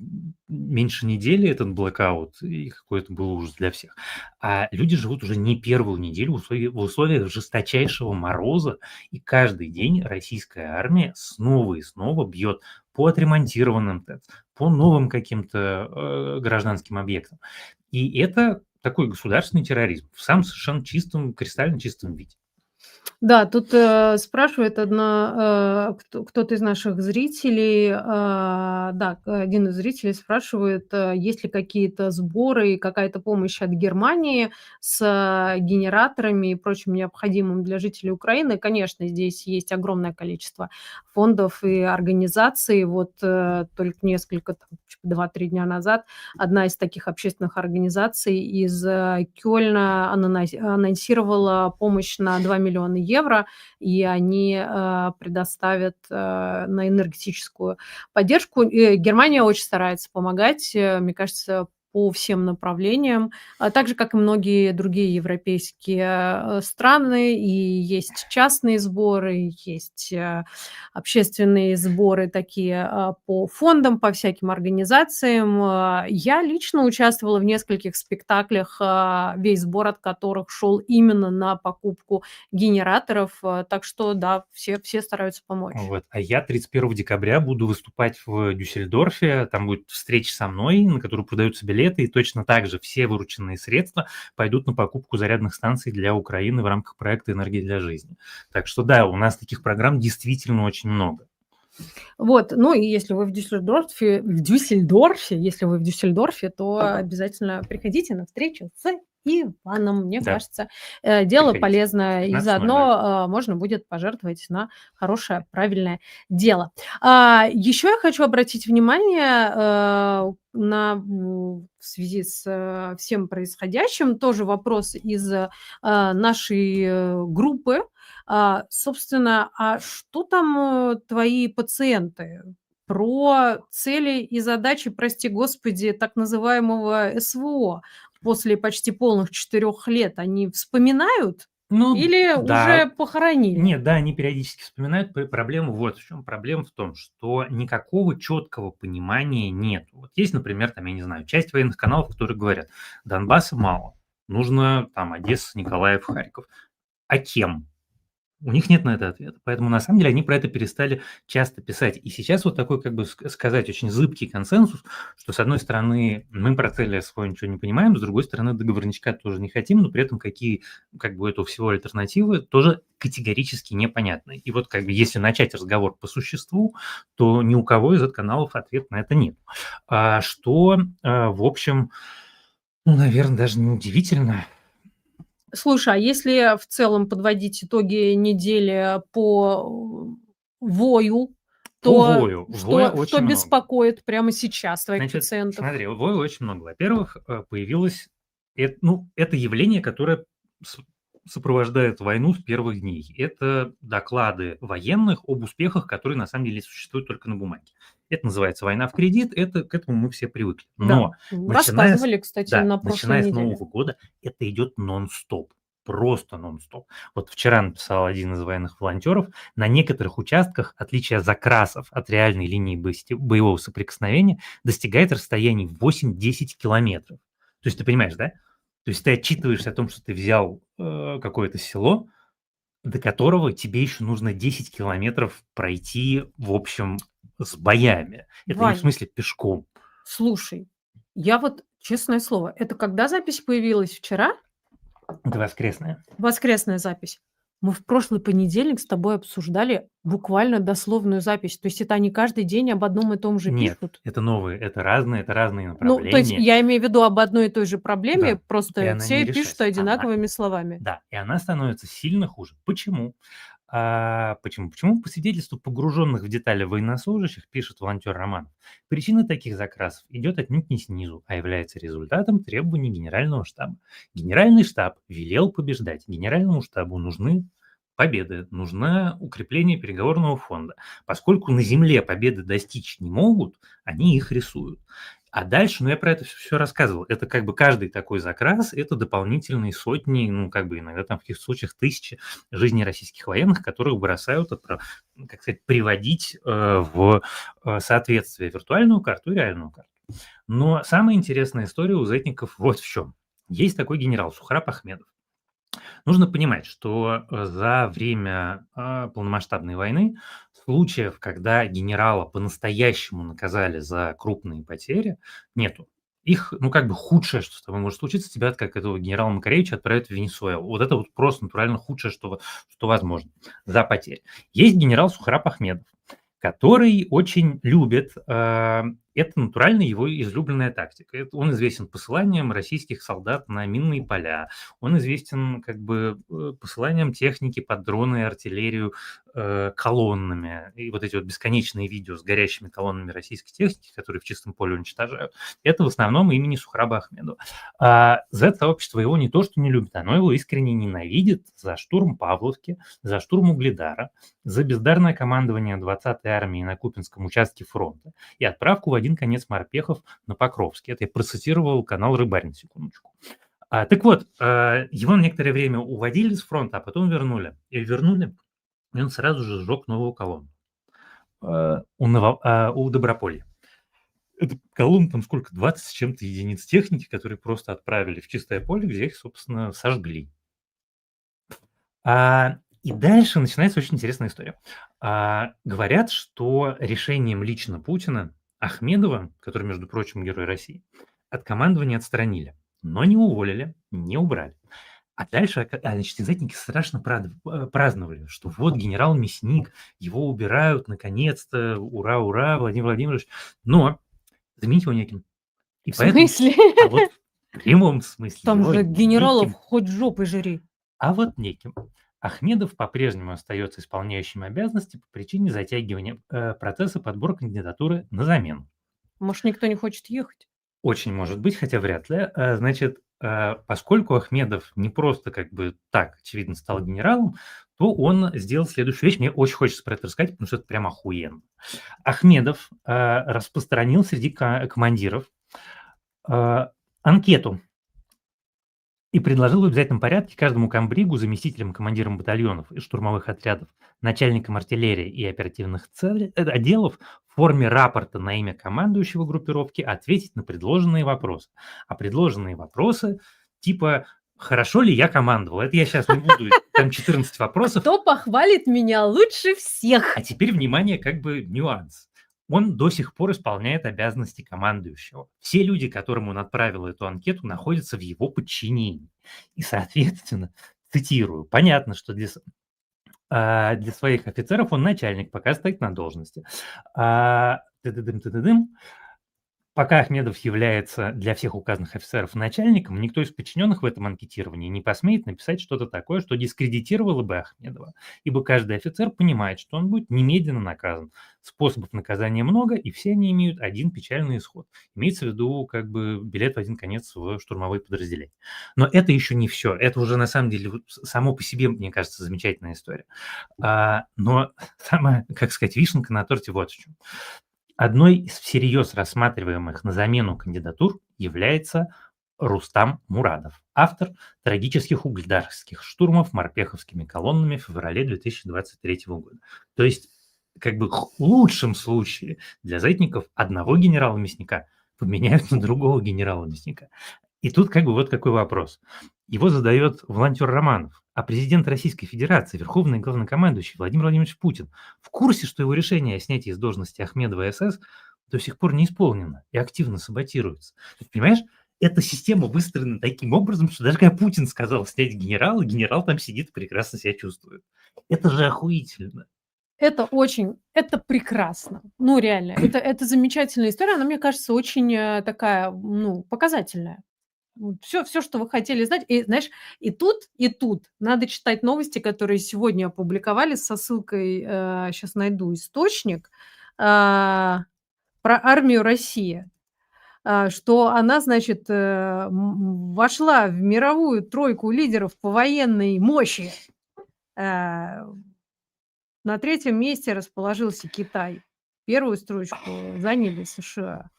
Меньше недели этот блэкаут, и какой-то был ужас для всех. А люди живут уже не первую неделю в условиях жесточайшего мороза, и каждый день российская армия снова и снова бьет по отремонтированным ТЭЦ, по новым каким-то гражданским объектам. И это такой государственный терроризм в самом совершенно чистом, кристально чистом виде. Да, тут спрашивает кто-то из наших зрителей, да, один из зрителей спрашивает, есть ли какие-то сборы и какая-то помощь от Германии с генераторами и прочим необходимым для жителей Украины. Конечно, здесь есть огромное количество фондов и организаций. Вот только несколько, 2-3 дня назад одна из таких общественных организаций из Кёльна анонсировала помощь на 2 миллиона евро, и они предоставят на энергетическую поддержку. Германия очень старается помогать, мне кажется, по всем направлениям, так же, как и многие другие европейские страны. И есть частные сборы, есть общественные сборы такие по фондам, по всяким организациям. Я лично участвовала в нескольких спектаклях, весь сбор от которых шел именно на покупку генераторов. Так что да, все стараются помочь. Вот. А я 31 декабря буду выступать в Дюссельдорфе. Там будет встреча со мной, на которую продаются билеты, и точно так же все вырученные средства пойдут на покупку зарядных станций для Украины в рамках проекта «Энергия для жизни». Так что да, у нас таких программ действительно очень много. Вот, ну и если вы в Дюссельдорфе, то обязательно приходите на встречу с Иваном. Мне Да. кажется, дело Приходите. полезное, и 15:00. заодно можно будет пожертвовать на хорошее, правильное дело. Еще я хочу обратить внимание в связи с всем происходящим, тоже вопрос из нашей группы. Собственно, что там твои пациенты? Про цели и задачи, прости господи, так называемого СВО после почти полных 4 лет они вспоминают Ну или да. уже похоронили? Нет, да, они периодически вспоминают. Проблема вот в чем. Проблема в том, что никакого четкого понимания нет. Вот есть, например, там, я не знаю, часть военных каналов, которые говорят, Донбасса мало, нужно там Одесса, Николаев, Харьков. А кем? У них нет на это ответа. Поэтому, на самом деле, они про это перестали часто писать. И сейчас вот такой, как бы сказать, очень зыбкий консенсус, что, с одной стороны, мы про цели СВО ничего не понимаем, с другой стороны, договорничка тоже не хотим, но при этом какие, как бы, у этого всего альтернативы тоже категорически непонятны. И вот, как бы, если начать разговор по существу, то ни у кого из каналов ответа на это нет. Что, в общем, ну, наверное, даже не удивительно. Слушай, а если в целом подводить итоги недели по вою, то Вою очень что много. беспокоит прямо сейчас твоих Значит, пациентов? смотри, вою очень много. Во-первых, появилось это явление, которое сопровождает войну с первых дней. Это доклады военных об успехах, которые на самом деле существуют только на бумаге. Это называется война в кредит, к этому мы все привыкли. Но рассказывали, кстати, на прошлой начиная с неделе. Нового года это идет нон-стоп. Просто нон-стоп. Вот вчера написал один из военных волонтеров, на некоторых участках отличие закрасов от реальной линии боевого соприкосновения достигает расстояний 8-10 километров. То есть ты понимаешь, да? То есть ты отчитываешься о том, что ты взял какое-то село, до которого тебе еще нужно 10 километров пройти, в общем, с боями. Это не в Вань, смысле пешком. слушай, я вот, честное слово, это когда запись появилась? Вчера? Это воскресное. Воскресная запись. Мы в прошлый понедельник с тобой обсуждали буквально дословную запись. То есть это они каждый день об одном и том же Нет, пишут? это новые, это разные Ну, то есть направления. я имею в виду об одной и той же проблеме, Да, и просто она все не пишут решается. одинаковыми словами. Да, и она становится сильно хуже. Почему? Почему? Почему по свидетельству погруженных в детали военнослужащих, пишет волонтер Романов, причина таких закрасов идет отнюдь не снизу, а является результатом требований Генерального штаба. Генеральный штаб велел побеждать. Генеральному штабу нужны победы, нужно укрепление переговорного фонда. Поскольку на земле победы достичь не могут, они их рисуют. А дальше, я про это все рассказывал. Это как бы каждый такой закрас, это дополнительные сотни, иногда там в каких-то случаях тысячи жизней российских военных, которых бросают, как сказать, приводить в соответствие виртуальную карту и реальную карту. Но самая интересная история у зетников вот в чем. Есть такой генерал Сухраб Ахмедов. Нужно понимать, что за время полномасштабной войны случаев, когда генерала по-настоящему наказали за крупные потери, нету. Их, худшее, что с тобой может случиться, тебя, как этого генерала Макаревича, отправят в Венесуэлу. Вот это вот просто натурально худшее, что возможно, за потери. Есть генерал Сухраб Ахмедов, который очень любит, это натурально его излюбленная тактика. Он известен посыланием российских солдат на минные поля, он известен посыланием техники под дроны и артиллерию колоннами. И вот эти вот бесконечные видео с горящими колоннами российской техники, которые в чистом поле уничтожают, это в основном имени Сухраба Ахмедова. Z-сообщество его не то что не любит, оно его искренне ненавидит за штурм Павловки, за штурм Угледара, за бездарное командование 20-й армии на Купинском участке фронта и отправку в один конец морпехов на Покровский. Это я процитировал канал «Рыбарь» на секундочку. Так вот, его на некоторое время уводили с фронта, а потом вернули. И он сразу же сжег новую колонну у Доброполья. Это колонна, там сколько, 20 с чем-то единиц техники, которые просто отправили в чистое поле, где их, собственно, сожгли. И дальше начинается очень интересная история. Говорят, что решением лично Путина Ахмедова, который, между прочим, герой России, от командования отстранили, но не уволили, не убрали. А дальше, значит, зетники страшно праздновали, что вот генерал Мясник, его убирают, наконец-то, ура, ура, Владимир Владимирович. Но заменить его неким. И В поэтому, смысле? а вот в прямом смысле. Там его же генералов неким, хоть жопой жри. а вот неким. Ахмедов по-прежнему остается исполняющим обязанности по причине затягивания процесса подбора кандидатуры на замену. Может, никто не хочет ехать? Очень может быть, хотя вряд ли. Значит, поскольку Ахмедов не просто так, очевидно, стал генералом, то он сделал следующую вещь. Мне очень хочется про это рассказать, потому что это прям охуенно. Ахмедов распространил среди командиров анкету и предложил в обязательном порядке каждому комбригу, заместителям, командирам батальонов и штурмовых отрядов, начальникам артиллерии и оперативных отделов в форме рапорта на имя командующего группировки ответить на предложенные вопросы. А предложенные вопросы типа «Хорошо ли я командовал?» Это я сейчас не буду, там 14 вопросов. Кто похвалит меня лучше всех? А теперь, внимание, нюанс. Он до сих пор исполняет обязанности командующего. Все люди, которым он отправил эту анкету, находятся в его подчинении. И, соответственно, цитирую, понятно, что для своих офицеров он начальник, пока стоит на должности. Пока Ахмедов является для всех указанных офицеров начальником, никто из подчиненных в этом анкетировании не посмеет написать что-то такое, что дискредитировало бы Ахмедова, ибо каждый офицер понимает, что он будет немедленно наказан. Способов наказания много, и все они имеют один печальный исход. Имеется в виду билет в один конец в штурмовые подразделения. Но это еще не все. Это уже на самом деле само по себе, мне кажется, замечательная история. Но самая, вишенка на торте вот в чем. Одной из всерьез рассматриваемых на замену кандидатур является Рустам Мурадов, автор трагических угледарских штурмов морпеховскими колоннами в феврале 2023 года. То есть, в лучшем случае для зетников одного генерала Мясника поменяют на другого генерала Мясника. И тут вот какой вопрос. Его задает волонтер Романов. А президент Российской Федерации, верховный главнокомандующий Владимир Владимирович Путин в курсе, что его решение о снятии с должности Ахмедова СС до сих пор не исполнено и активно саботируется. То есть, понимаешь, эта система выстроена таким образом, что даже когда Путин сказал снять генерала, генерал там сидит и прекрасно себя чувствует. Это же охуительно. Это прекрасно. Ну, реально, это замечательная история. Она, мне кажется, очень, такая, ну, показательная. Вот всё, что вы хотели знать. И знаешь, и тут надо читать новости, которые сегодня опубликовали со ссылкой, сейчас найду источник, про армию России. Что она, значит, вошла в мировую тройку лидеров по военной мощи. Э, на 3-м месте расположился Китай. Первую строчку заняли США.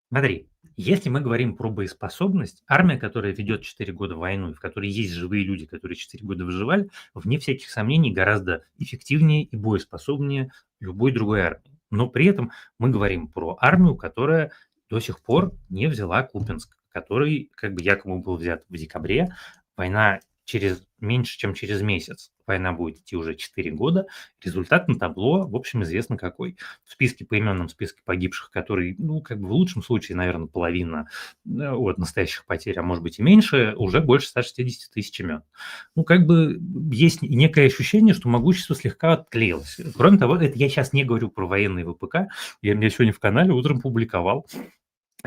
Смотри, если мы говорим про боеспособность, армия, которая ведет 4 года войну, и в которой есть живые люди, которые 4 года выживали, вне всяких сомнений гораздо эффективнее и боеспособнее любой другой армии. Но при этом мы говорим про армию, которая до сих пор не взяла Купянск, который как бы якобы был взят в декабре. Война меньше, чем через месяц. Война будет идти уже 4 года. Результат на табло, в общем, известно какой. В списке, поименном списке погибших, который, ну, как бы в лучшем случае, наверное, половина от настоящих потерь, а может быть и меньше, уже больше 160 тысяч имен. Ну, как бы есть некое ощущение, что могущество слегка отклеилось. Кроме того, это я сейчас не говорю про военные ВПК. Я сегодня в канале утром публиковал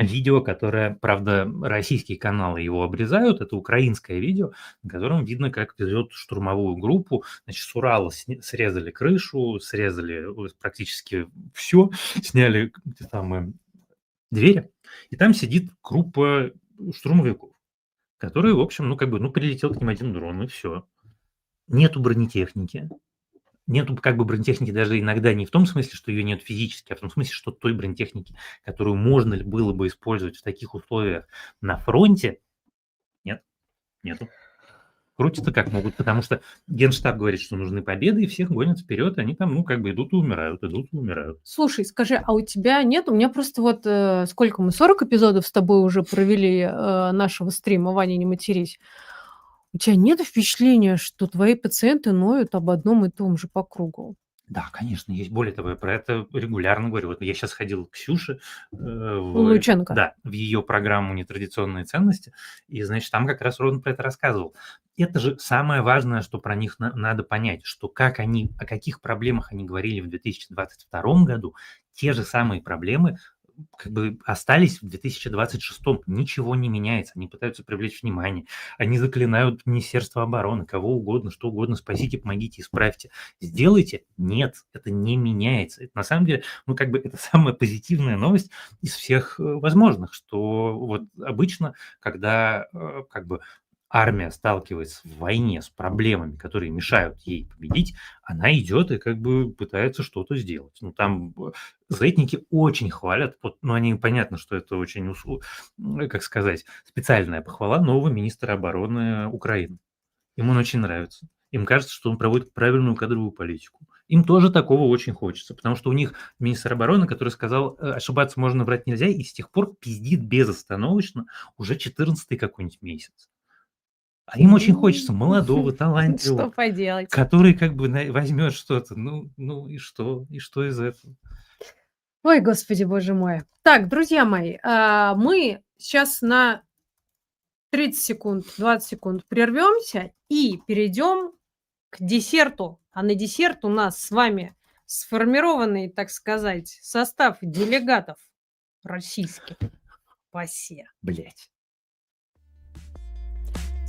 видео, которое, правда, российские каналы его обрезают. Это украинское видео, на котором видно, как везет штурмовую группу. Значит, с Урала срезали крышу, срезали практически все, сняли те самые двери. И там сидит группа штурмовиков, которые, в общем, прилетел к ним один дрон, и все. Нету бронетехники. Нету как бы бронетехники даже иногда не в том смысле, что ее нет физически, а в том смысле, что той бронетехники, которую можно было бы использовать в таких условиях на фронте, нету. Крутятся как могут, потому что Генштаб говорит, что нужны победы, и всех гонят вперед, они там, идут и умирают. Слушай, скажи, а у тебя нет? У меня просто вот, сколько мы, 40 эпизодов с тобой уже провели, нашего стрима «Ваня, не матерись». У тебя нет впечатления, что твои пациенты ноют об одном и том же по кругу? Да, конечно, есть. Более того, я про это регулярно говорю. Вот я сейчас ходил к Ксюше Лученко. в ее программу «Нетрадиционные ценности», и, значит, там как раз ровно про это рассказывал. Это же самое важное, что про них надо понять, что о каких проблемах они говорили в 2022 году, те же самые проблемы как бы остались в 2026. Ничего не меняется. Они пытаются привлечь внимание. Они заклинают Министерство обороны, кого угодно, что угодно. Спасите, помогите, исправьте. Сделайте? Нет, это не меняется. Это на самом деле, это самая позитивная новость из всех возможных, что вот обычно, когда армия сталкивается в войне с проблемами, которые мешают ей победить, она идет и пытается что-то сделать. Там зетники очень хвалят, они понятно, что это очень, специальная похвала нового министра обороны Украины. Им он очень нравится. Им кажется, что он проводит правильную кадровую политику. Им тоже такого очень хочется, потому что у них министр обороны, который сказал, ошибаться можно, врать нельзя, и с тех пор пиздит безостановочно уже 14-й какой-нибудь месяц. А им очень хочется молодого, Что талантливого, поделать? который возьмет что-то. И что? И что из этого? Ой, господи, боже мой. Так, друзья мои, мы сейчас на 30 секунд, 20 секунд прервемся и перейдем к десерту. А на десерт у нас с вами сформированный, так сказать, состав делегатов российских. ПАСЕ. Блять.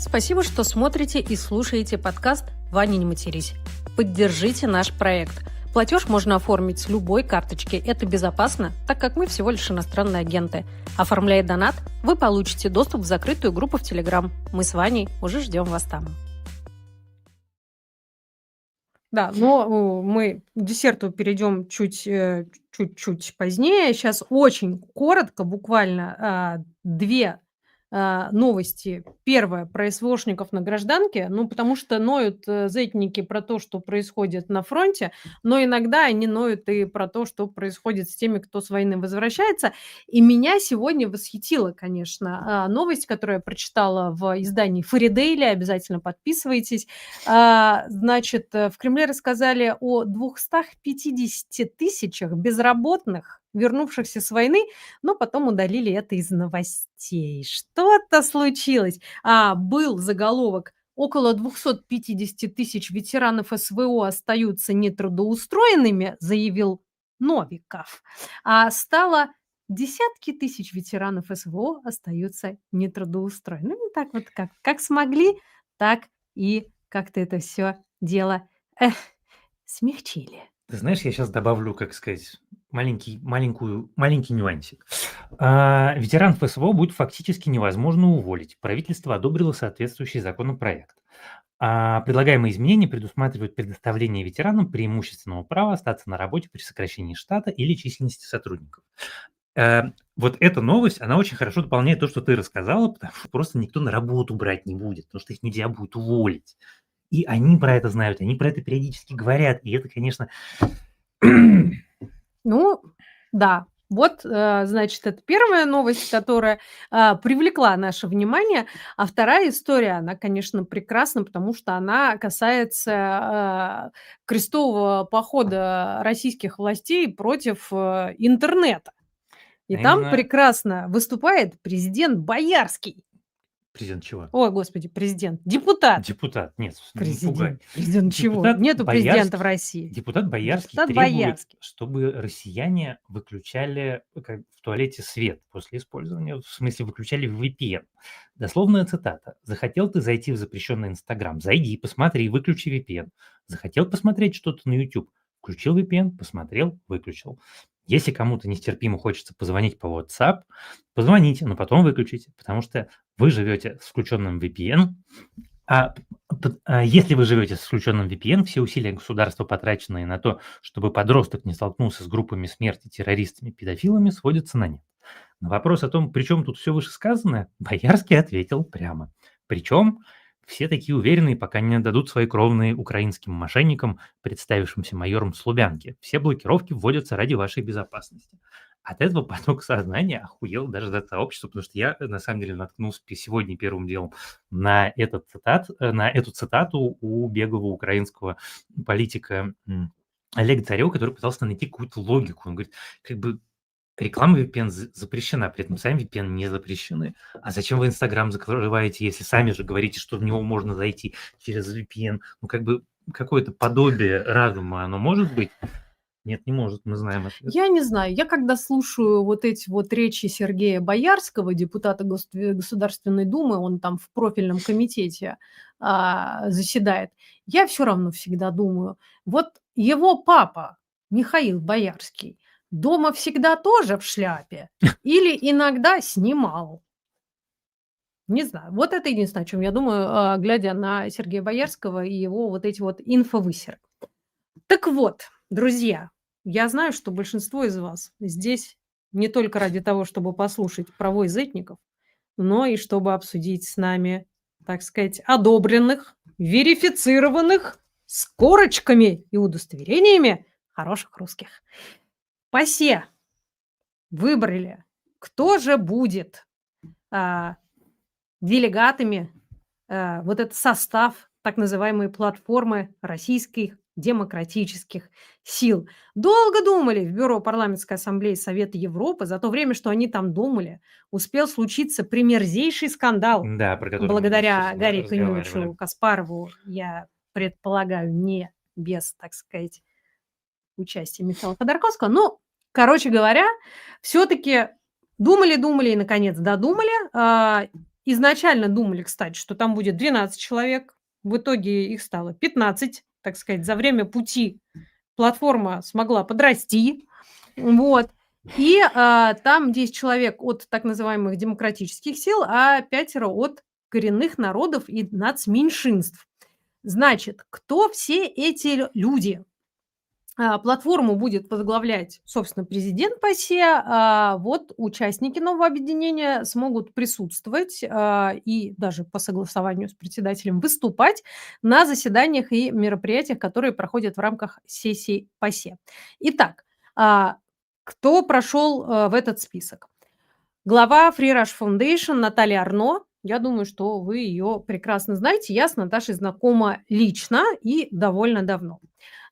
Спасибо, что смотрите и слушаете подкаст «Ваня, не матерись». Поддержите наш проект. Платеж можно оформить с любой карточки. Это безопасно, так как мы всего лишь иностранные агенты. Оформляя донат, вы получите доступ в закрытую группу в Телеграм. Мы с Ваней уже ждем вас там. Да, но мы к десерту перейдем чуть-чуть позднее. Сейчас очень коротко, буквально 2 новости. Первое про СВОшников на гражданке, ну, потому что ноют зетники про то, что происходит на фронте, но иногда они ноют и про то, что происходит с теми, кто с войны возвращается. И меня сегодня восхитила, конечно, новость, которую я прочитала в издании Фаридейли. Обязательно подписывайтесь. Значит, в Кремле рассказали о 250 тысячах безработных, вернувшихся с войны, но потом удалили это из новостей. Что-то случилось. Был заголовок: около 250 тысяч ветеранов СВО остаются нетрудоустроенными, заявил Новиков. А стало: десятки тысяч ветеранов СВО остаются нетрудоустроенными. Ну, так вот, как смогли, так и как-то это все дело смягчили. Ты знаешь, я сейчас добавлю, как сказать, маленький нюансик. Ветеранов СВО будет фактически невозможно уволить. Правительство одобрило соответствующий законопроект. Предлагаемые изменения предусматривают предоставление ветеранам преимущественного права остаться на работе при сокращении штата или численности сотрудников. Вот эта новость, она очень хорошо дополняет то, что ты рассказала, потому что просто никто на работу брать не будет, потому что их нельзя будет уволить. И они про это знают, они про это периодически говорят. И это, конечно, Ну да, вот, значит, это первая новость, которая, привлекла наше внимание. А вторая история, она, конечно, прекрасна, потому что она касается, крестового похода российских властей против, интернета. И а там именно прекрасно выступает президент Боярский. президент чего? Ой, господи, депутат. Депутат. Нет, не пугай. Президент чего? Депутат Нету президента в Боярский, России. депутат Боярский Депутат требует, Боярский. чтобы россияне выключали в туалете свет после использования, в смысле выключали VPN. Дословная цитата. «Захотел ты зайти в запрещенный Инстаграм? Зайди, посмотри, выключи VPN. Захотел посмотреть что-то на YouTube? Включил VPN, посмотрел, выключил. Если кому-то нестерпимо хочется позвонить по WhatsApp, позвоните, но потом выключите, потому что вы живете с включенным VPN, если вы живете с включенным VPN, все усилия государства, потраченные на то, чтобы подросток не столкнулся с группами смерти, террористами, педофилами, сводятся на нет. На вопрос о том, при чем тут все вышесказанное, Боярский ответил прямо. Причем все такие уверенные, пока не дадут свои кровные украинским мошенникам, представившимся майором Слубянки. Все блокировки вводятся ради вашей безопасности. От этого поток сознания охуел даже до сообщества, потому что я, на самом деле, наткнулся сегодня первым делом на эту цитату у беглого украинского политика Олега Царева, который пытался найти какую-то логику. Он говорит, как бы реклама VPN запрещена, при этом сами VPN не запрещены. А зачем вы Инстаграм закрываете, если сами же говорите, что в него можно зайти через VPN? Ну, как бы какое-то подобие разума оно может быть? Нет, не может, мы знаем ответ. Я не знаю, я когда слушаю вот эти вот речи Сергея Боярского, депутата Государственной Думы, он там в профильном комитете заседает, я все равно всегда думаю, вот его папа Михаил Боярский дома всегда тоже в шляпе или иногда снимал? Не знаю. Вот это единственное, о чем я думаю, глядя на Сергея Боярского и его вот эти вот инфовысеры. Так вот, друзья, я знаю, что большинство из вас здесь не только ради того, чтобы послушать про вой зетников, но и чтобы обсудить с нами, так сказать, одобренных, верифицированных с корочками и удостоверениями хороших русских. ПАСЕ выбрали, кто же будет делегатами, вот этот состав так называемой платформы российских демократических сил. Долго думали в Бюро парламентской ассамблеи Совета Европы. За то время, что они там думали, успел случиться примерзейший скандал. Да, про который мы Благодаря сейчас Гарри разговаривали. Климовичу Каспарову, я предполагаю, не без, так сказать, участия Михаила Ходорковского. Ну, короче говоря, все-таки думали и, наконец, додумали. Изначально думали, кстати, что там будет 12 человек. В итоге их стало 15, так сказать, за время пути платформа смогла подрасти. Вот. И там 10 человек от так называемых демократических сил, а 5 от коренных народов и нацменьшинств. Значит, кто все эти люди? Платформу будет возглавлять, собственно, президент ПАСЕ, а вот участники нового объединения смогут присутствовать, и даже по согласованию с председателем выступать на заседаниях и мероприятиях, которые проходят в рамках сессий ПАСЕ. Итак, кто прошел, в этот список? Глава Free Rush Foundation Наталья Арно. Я думаю, что вы ее прекрасно знаете. Я с Наташей знакома лично и довольно давно.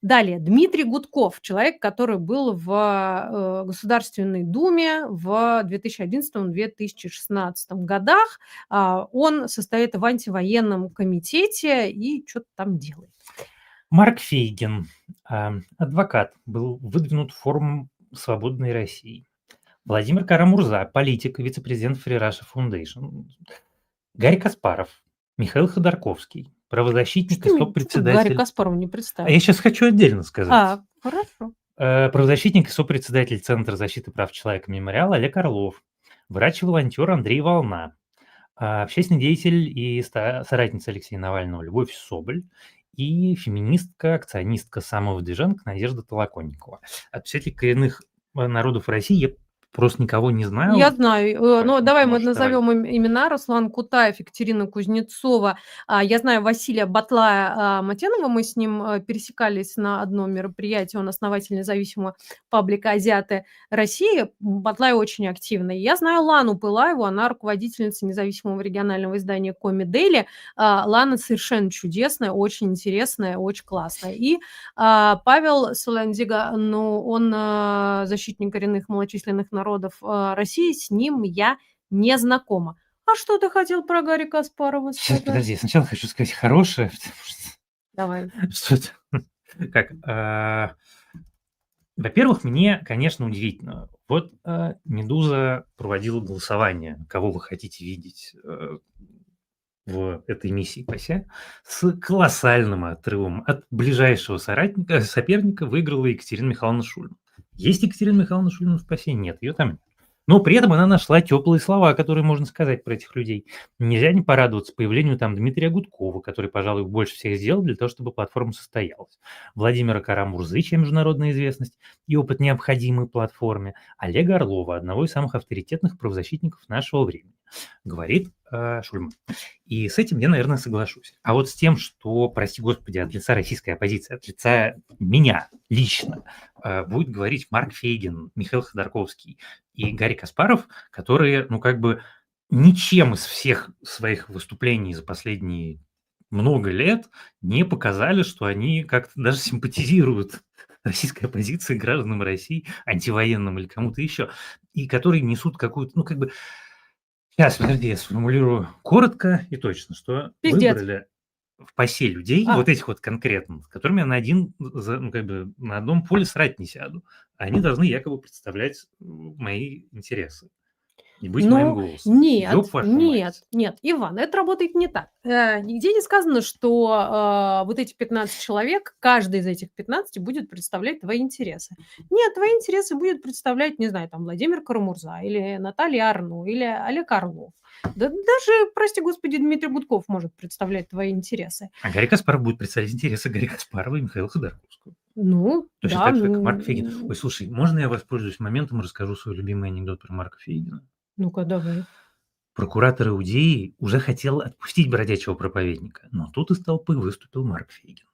Далее, Дмитрий Гудков, человек, который был в Государственной Думе в 2011-2016 годах. Он состоит в антивоенном комитете и что-то там делает. Марк Фейгин, адвокат, был выдвинут в форум «Свободной России». Владимир Кара-Мурза, политик, вице-президент Free Russia Foundation. Гарри Каспаров, Михаил Ходорковский, правозащитник и Что Гарри сопредседатель... Каспарова не А я представил? сейчас хочу отдельно сказать. Хорошо. Правозащитник и сопредседатель Центра защиты прав человека «Мемориал» Олег Орлов, врач и волонтер Андрей Волна, общественный деятель и соратница Алексея Навального Любовь Соболь и феминистка, акционистка самовыдвиженка Надежда Толоконникова. От представителей коренных народов России я просто никого не знаю. Я знаю. Но Поэтому давай мы можешь назовем имена. Руслан Кутаев, Екатерина Кузнецова. Я знаю Василия Батлая-Матенова. Мы с ним пересекались на одном мероприятии. Он основатель независимого паблика «Азиаты России». Батлай очень активный. Я знаю Лану Пылаеву. Она руководительница независимого регионального издания «Коми Дейли». Лана совершенно чудесная, очень интересная, очень классная. И Павел Соландига, он защитник коренных малочисленных народов России, с ним я не знакома. А что ты хотел про Гарри Каспарова Сейчас, сказать? подожди, сначала хочу сказать хорошее. Давай. Что это? Как? Во-первых, мне, конечно, удивительно. Вот «Медуза» проводила голосование, кого вы хотите видеть в этой миссии ПАСЕ, с колоссальным отрывом от ближайшего соперника выиграла Екатерина Михайловна Шульман. Есть Екатерина Михайловна Шульман в ПАСЕ? Нет, ее там нет. Но при этом она нашла теплые слова, которые можно сказать про этих людей. Нельзя не порадоваться появлению там Дмитрия Гудкова, который, пожалуй, больше всех сделал для того, чтобы платформа состоялась. Владимира Кара-Мурзы, чья международная известность и опыт необходимы платформе. Олега Орлова, одного из самых авторитетных правозащитников нашего времени. Говорит Шульман. И с этим я, наверное, соглашусь. А вот с тем, что, прости господи, от лица российской оппозиции, от лица меня лично будет говорить Марк Фейгин, Михаил Ходорковский и Гарри Каспаров, которые, ничем из всех своих выступлений за последние много лет не показали, что они как-то даже симпатизируют российской оппозиции, гражданам России, антивоенным или кому-то еще, и которые несут какую-то, Сейчас, подожди, я сформулирую коротко и точно, что Пиздец. выбрали в ПАСЕ людей, вот этих вот конкретно, с которыми я на одном поле срать не сяду. Они должны якобы представлять мои интересы и быть моим голосом. Ёб вашу мать. Нет, Иван, это работает не так. Нигде не сказано, что вот эти 15 человек, каждый из этих 15 будет представлять твои интересы. Нет, твои интересы будет представлять, не знаю, там Владимир Кара-Мурза или Наталья Арно или Олег Орлов. Да даже, прости господи, Дмитрий Гудков может представлять твои интересы. А Гарри Каспаров будет представлять интересы Гарри Каспарова и Михаила Ходорковского. Да. Точно так же, как Марк Фейгин. Ой, слушай, можно я воспользуюсь моментом и расскажу свой любимый анекдот про Марка Фейгина? Ну-ка, давай. Прокуратор Иудеи уже хотел отпустить бродячего проповедника, но тут из толпы выступил Марк Фейгин.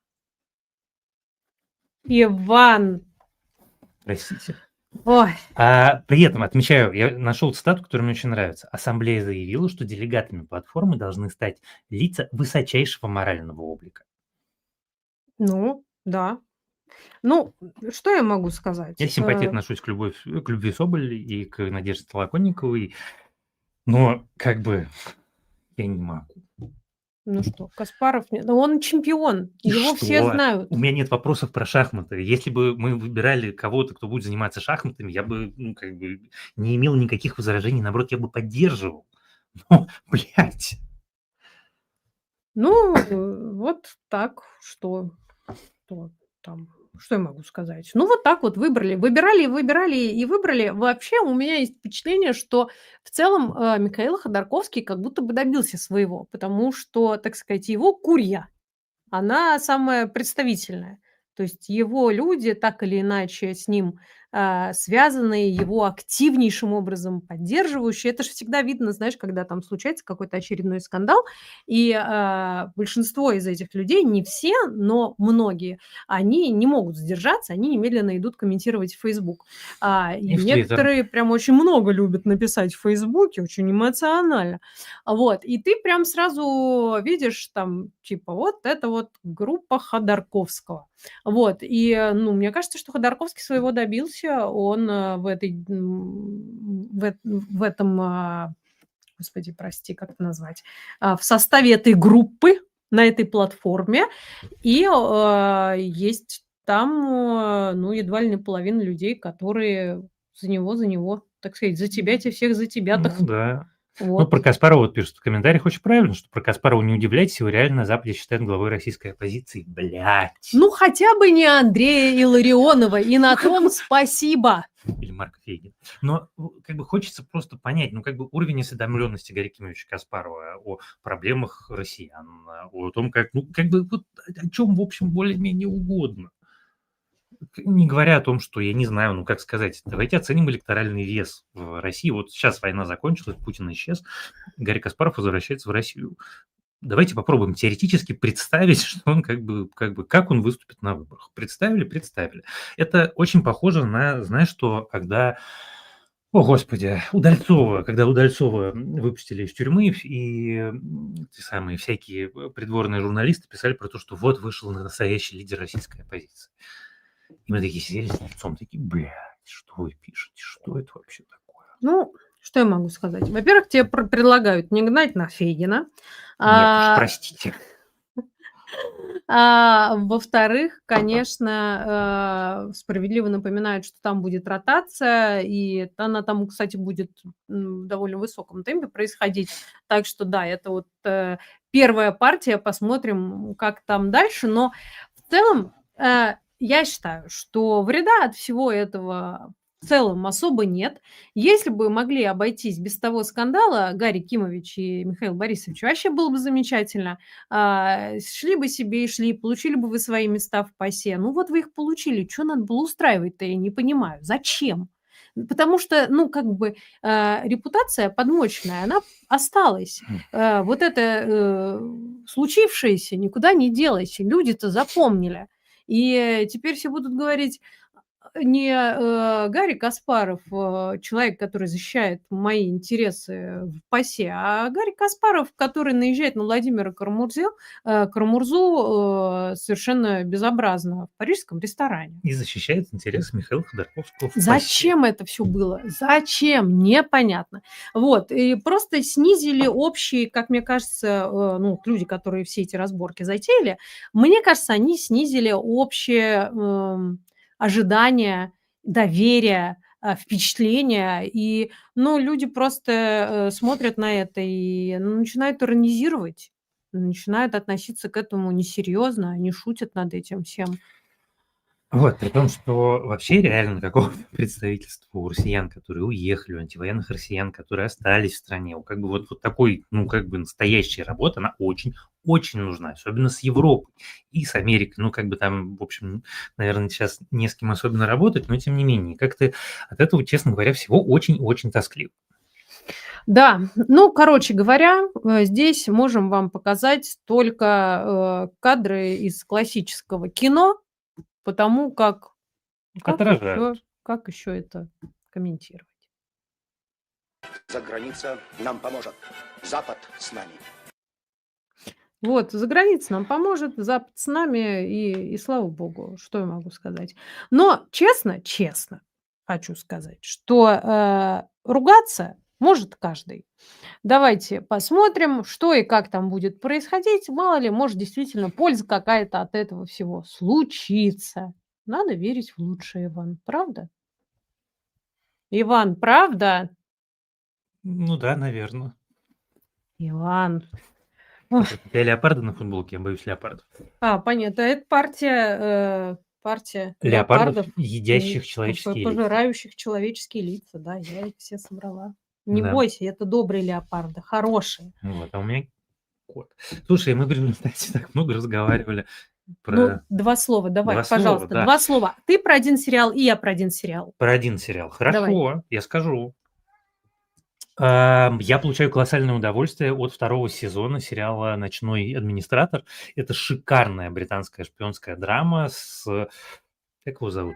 Иван. Простите. Ой. При этом, отмечаю, я нашел цитату, которая мне очень нравится. Ассамблея заявила, что делегатами платформы должны стать лица высочайшего морального облика. Да. Что я могу сказать? Я с симпатией отношусь к Любви Соболь и к Надежде Толоконниковой, но я не могу. Каспаров, он чемпион, его все знают. У меня нет вопросов про шахматы. Если бы мы выбирали кого-то, кто будет заниматься шахматами, я бы, не имел никаких возражений, наоборот, я бы поддерживал. Но, блядь. Вот так, что там, что я могу сказать? Вот так вот выбрали, выбирали и выбрали. Вообще у меня есть впечатление, что в целом Михаил Ходорковский как будто бы добился своего, потому что, так сказать, его курья, она самая представительная. То есть его люди, так или иначе с ним связанные, его активнейшим образом поддерживающие. Это же всегда видно, знаешь, когда там случается какой-то очередной скандал, и большинство из этих людей, не все, но многие, они не могут сдержаться, они немедленно идут комментировать в Facebook. И И в Твиттер. некоторые прям очень много любят написать в Фейсбуке, очень эмоционально. Вот, и ты прям сразу видишь там, типа, вот это вот группа Ходорковского. Вот, и, ну, мне кажется, что Ходорковский своего добился. Он в этом, господи, прости, как это назвать, в составе этой группы, на этой платформе, и есть там, ну, едва ли не половина людей, которые за него, так сказать, за тебя, те всех за тебя, так Ну да. Ну, вот. про Каспарова вот пишут в комментариях очень правильно, что про Каспарова не удивляйтесь, его реально на Западе считают главой российской оппозиции. Блядь. Ну, хотя бы не Андрея Илларионова, и на том спасибо. Или Марк Фейгин. Но как бы хочется просто понять, ну как бы уровень осведомленности Гарри Кимовича Каспарова о проблемах россиян, о том, как, ну как бы вот о чем, в общем, более-менее угодно. Не говоря о том, что, я не знаю, ну как сказать, давайте оценим электоральный вес в России. Вот сейчас война закончилась, Путин исчез, Гарри Каспаров возвращается в Россию. Давайте попробуем теоретически представить, что он как он выступит на выборах. Представили? Представили. Это очень похоже на, знаешь, что когда, о господи, когда Удальцова выпустили из тюрьмы, и те самые всякие придворные журналисты писали про то, что вот вышел настоящий лидер российской оппозиции. И мы такие сидели с лицом, такие, блядь, что вы пишете, что это вообще такое? Ну, что я могу сказать? Во-первых, тебе предлагают не гнать на Фейгина. Нет уж, простите. Во-вторых, конечно, справедливо напоминают, что там будет ротация, и она там, кстати, будет в довольно высоком темпе происходить. Так что да, это вот первая партия, посмотрим, как там дальше. Но в целом я считаю, что вреда от всего этого в целом особо нет. Если бы могли обойтись без того скандала, Гарри Кимович и Михаил Борисович, вообще было бы замечательно. Шли бы себе и шли, получили бы вы свои места в ПАСЕ. Ну вот вы их получили, что надо было устраивать-то, я не понимаю. Зачем? Потому что, ну, как бы репутация подмоченная, она осталась. Вот это случившееся никуда не делось. Люди-то запомнили. И теперь все будут говорить, не Гарри Каспаров, человек, который защищает мои интересы в ПАСЕ, а Гарри Каспаров, который наезжает на Владимира Карамурзу совершенно безобразно в парижском ресторане. И защищает интересы Михаила Ходорковского в ПАСЕ. Зачем это все было? Зачем? Непонятно. Вот. И просто снизили общие, как мне кажется, ну, люди, которые все эти разборки затеяли, мне кажется, они снизили общее ожидания, доверие, впечатления. И, ну, люди просто смотрят на это и начинают иронизировать, начинают относиться к этому несерьезно, они шутят над этим всем. Вот, при том, что вообще реально какого-то представительства у россиян, которые уехали, у антивоенных россиян, которые остались в стране, как бы вот такой, ну, как бы настоящая работа, она очень нужна, особенно с Европой и с Америкой. Ну, как бы там, в общем, наверное, сейчас не с кем особенно работать, но тем не менее, как-то от этого, честно говоря, всего очень-очень тоскливо. Да, ну, короче говоря, здесь можем вам показать только кадры из классического кино, потому как Отражают. как еще это комментировать? Заграница нам поможет. Запад с нами. Вот, за границей нам поможет, Запад с нами, и слава богу, что я могу сказать. Но честно хочу сказать, что ругаться может каждый. Давайте посмотрим, что и как там будет происходить. Мало ли, может, действительно польза какая-то от этого всего случится. Надо верить в лучшее, Иван, правда? Иван, правда? Ну да, наверное. Иван. Ох. Я леопарда на футболке, я боюсь леопардов. Понятно. Это партия Леопардов, едящих человеческие лица. пожирающих человеческие лица. Да, я их все собрала. Не Да. бойся, это добрые леопарды, хорошие. Вот, а у меня кот. Слушай, мы в результате так много разговаривали. Ну, Про 2 слова давай, два слова, пожалуйста, да. 2 слова. Ты про один сериал, и я про один сериал. Про один сериал. Давай. Хорошо, я скажу. Я получаю колоссальное удовольствие от второго сезона сериала «Ночной администратор». Это шикарная британская шпионская драма с... Как его зовут?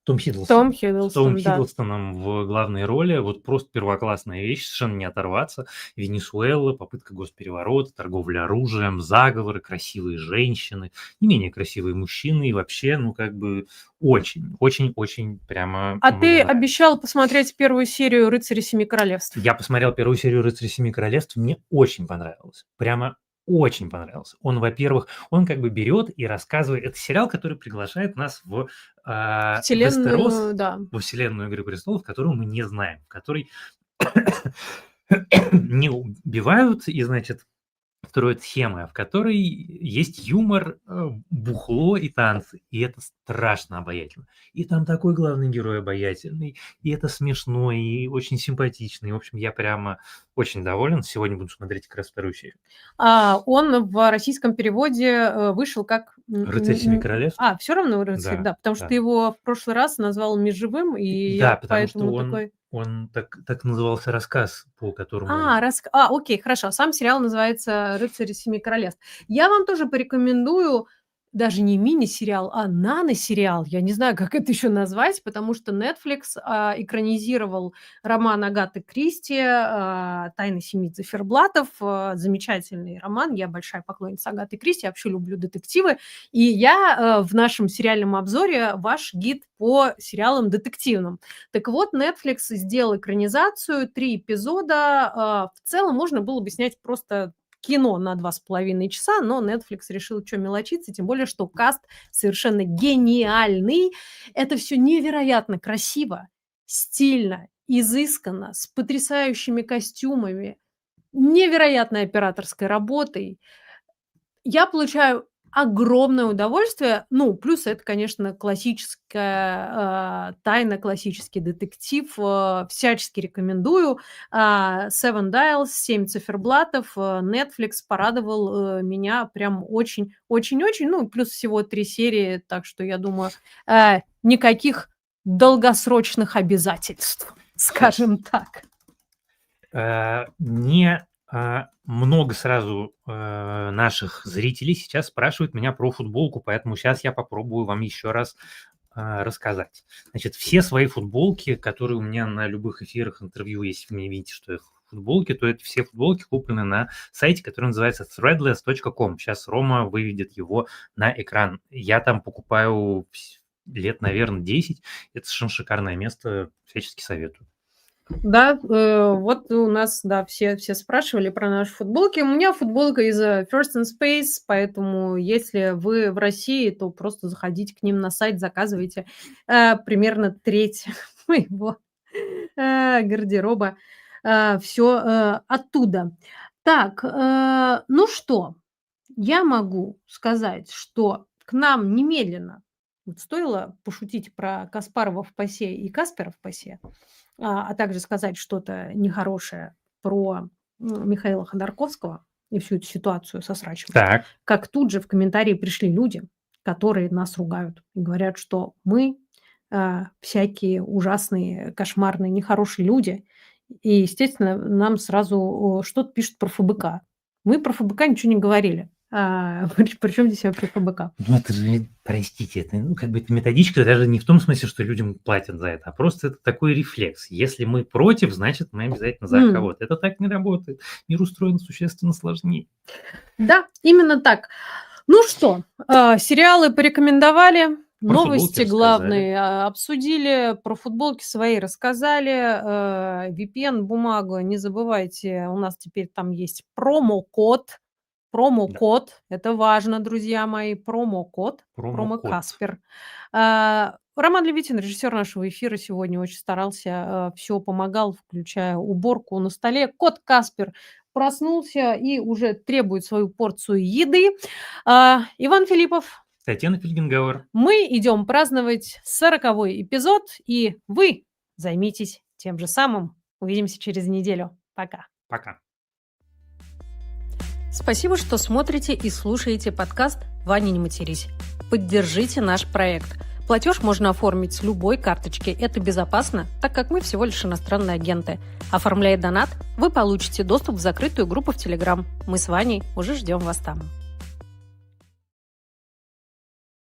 Том Том Хиддлстон. С Хиддлстон, Томом да. Хиддлстоном в главной роли. Вот просто первоклассная вещь, совершенно не оторваться. Венесуэла, попытка госпереворота, торговля оружием, заговоры, красивые женщины, не менее красивые мужчины. И вообще, ну, как бы очень прямо А мне ты нравится. обещал посмотреть первую серию «Рыцарей Семи Королевств». Я посмотрел первую серию «Рыцарей Семи Королевств», мне очень понравилось. Прямо очень понравился. Он, во-первых, он как бы берет и рассказывает... Это сериал, который приглашает нас в Вестерос, Вселенную, да. во вселенную «Игры престолов», которую мы не знаем, в которой не убивают и, значит, строят схемы, в которой есть юмор, бухло и танцы. И это страшно обаятельно. И там такой главный герой обаятельный, и это смешно, и очень симпатичный. В общем, я прямо очень доволен. Сегодня буду смотреть как раз вторую серию. Он в российском переводе вышел как... «Рыцарь Семи Королевств». Все равно «Рыцарь», Да, да, потому что да. ты его в прошлый раз назвал межевым, и Да, я потому что поэтому такой... он так назывался рассказ, по которому... Окей, хорошо. Сам сериал называется «Рыцари Семи Королевств». Я вам тоже порекомендую даже не мини-сериал, а нано-сериал. Я не знаю, как это еще назвать, потому что Netflix экранизировал роман Агаты Кристи «Тайны семи циферблатов». Замечательный роман. Я большая поклонница Агаты Кристи, я вообще люблю детективы. И я в нашем сериальном обзоре ваш гид по сериалам детективным. Так вот, Netflix сделал экранизацию, 3 эпизода. В целом можно было бы снять просто кино на 2,5 часа, но Netflix решил, что мелочиться, тем более, что каст совершенно гениальный. Это все невероятно красиво, стильно, изысканно, с потрясающими костюмами, невероятной операторской работой. Я получаю огромное удовольствие. Ну, плюс это, конечно, классическая тайна, классический детектив. Всячески рекомендую. Seven Dials, 7 циферблатов. Netflix порадовал меня прям очень-очень-очень. Ну, плюс всего 3 серии, так что, я думаю, никаких долгосрочных обязательств, скажем так. Много сразу наших зрителей сейчас спрашивают меня про футболку, поэтому сейчас я попробую вам еще раз рассказать. Значит, все свои футболки, которые у меня на любых эфирах, интервью, если вы не видите, что я в футболке, то это все футболки куплены на сайте, который называется threadless.com. Сейчас Рома выведет его на экран. Я там покупаю лет, наверное, 10. Это совершенно шикарное место, всячески советую. Да, вот у нас, да, все спрашивали про наши футболки. У меня футболка из First in Space, поэтому если вы в России, то просто заходите к ним на сайт, заказывайте примерно треть моего гардероба. Все оттуда. Так, ну что, я могу сказать, что к нам немедленно, вот стоило пошутить про Каспарова в ПАСЕ и Каспера в ПАСЕ, а также сказать что-то нехорошее про Михаила Ходорковского и всю эту ситуацию со Срачем. Так. Как тут же в комментарии пришли люди, которые нас ругают и говорят, что мы всякие ужасные, кошмарные, нехорошие люди. И, естественно, нам сразу что-то пишут про ФБК. Мы про ФБК ничего не говорили. Причем здесь вообще ФБК? Ну, это же, простите, это, как бы это методичка даже не в том смысле, что людям платят за это, а просто это такой рефлекс. Если мы против, значит, мы обязательно за кого-то. Это так не работает. Мир устроен существенно сложнее. Да, именно так. Ну что, сериалы порекомендовали, Про новости футболки главные обсудили, про футболки свои рассказали, VPN-бумагу не забывайте, у нас теперь там есть промокод, это важно, друзья мои, промокод Каспер. Роман Левитин, режиссер нашего эфира, сегодня очень старался, все помогал, включая уборку на столе. Кот Каспер проснулся и уже требует свою порцию еды. Иван Филиппов. Татьяна Фельгенгауэр. Мы идем праздновать 40-й эпизод, и вы займитесь тем же самым. Увидимся через неделю. Пока. Пока. Спасибо, что смотрите и слушаете подкаст «Ваня, не матерись». Поддержите наш проект. Платеж можно оформить с любой карточки. Это безопасно, так как мы всего лишь иностранные агенты. Оформляя донат, вы получите доступ в закрытую группу в Telegram. Мы с Ваней уже ждем вас там.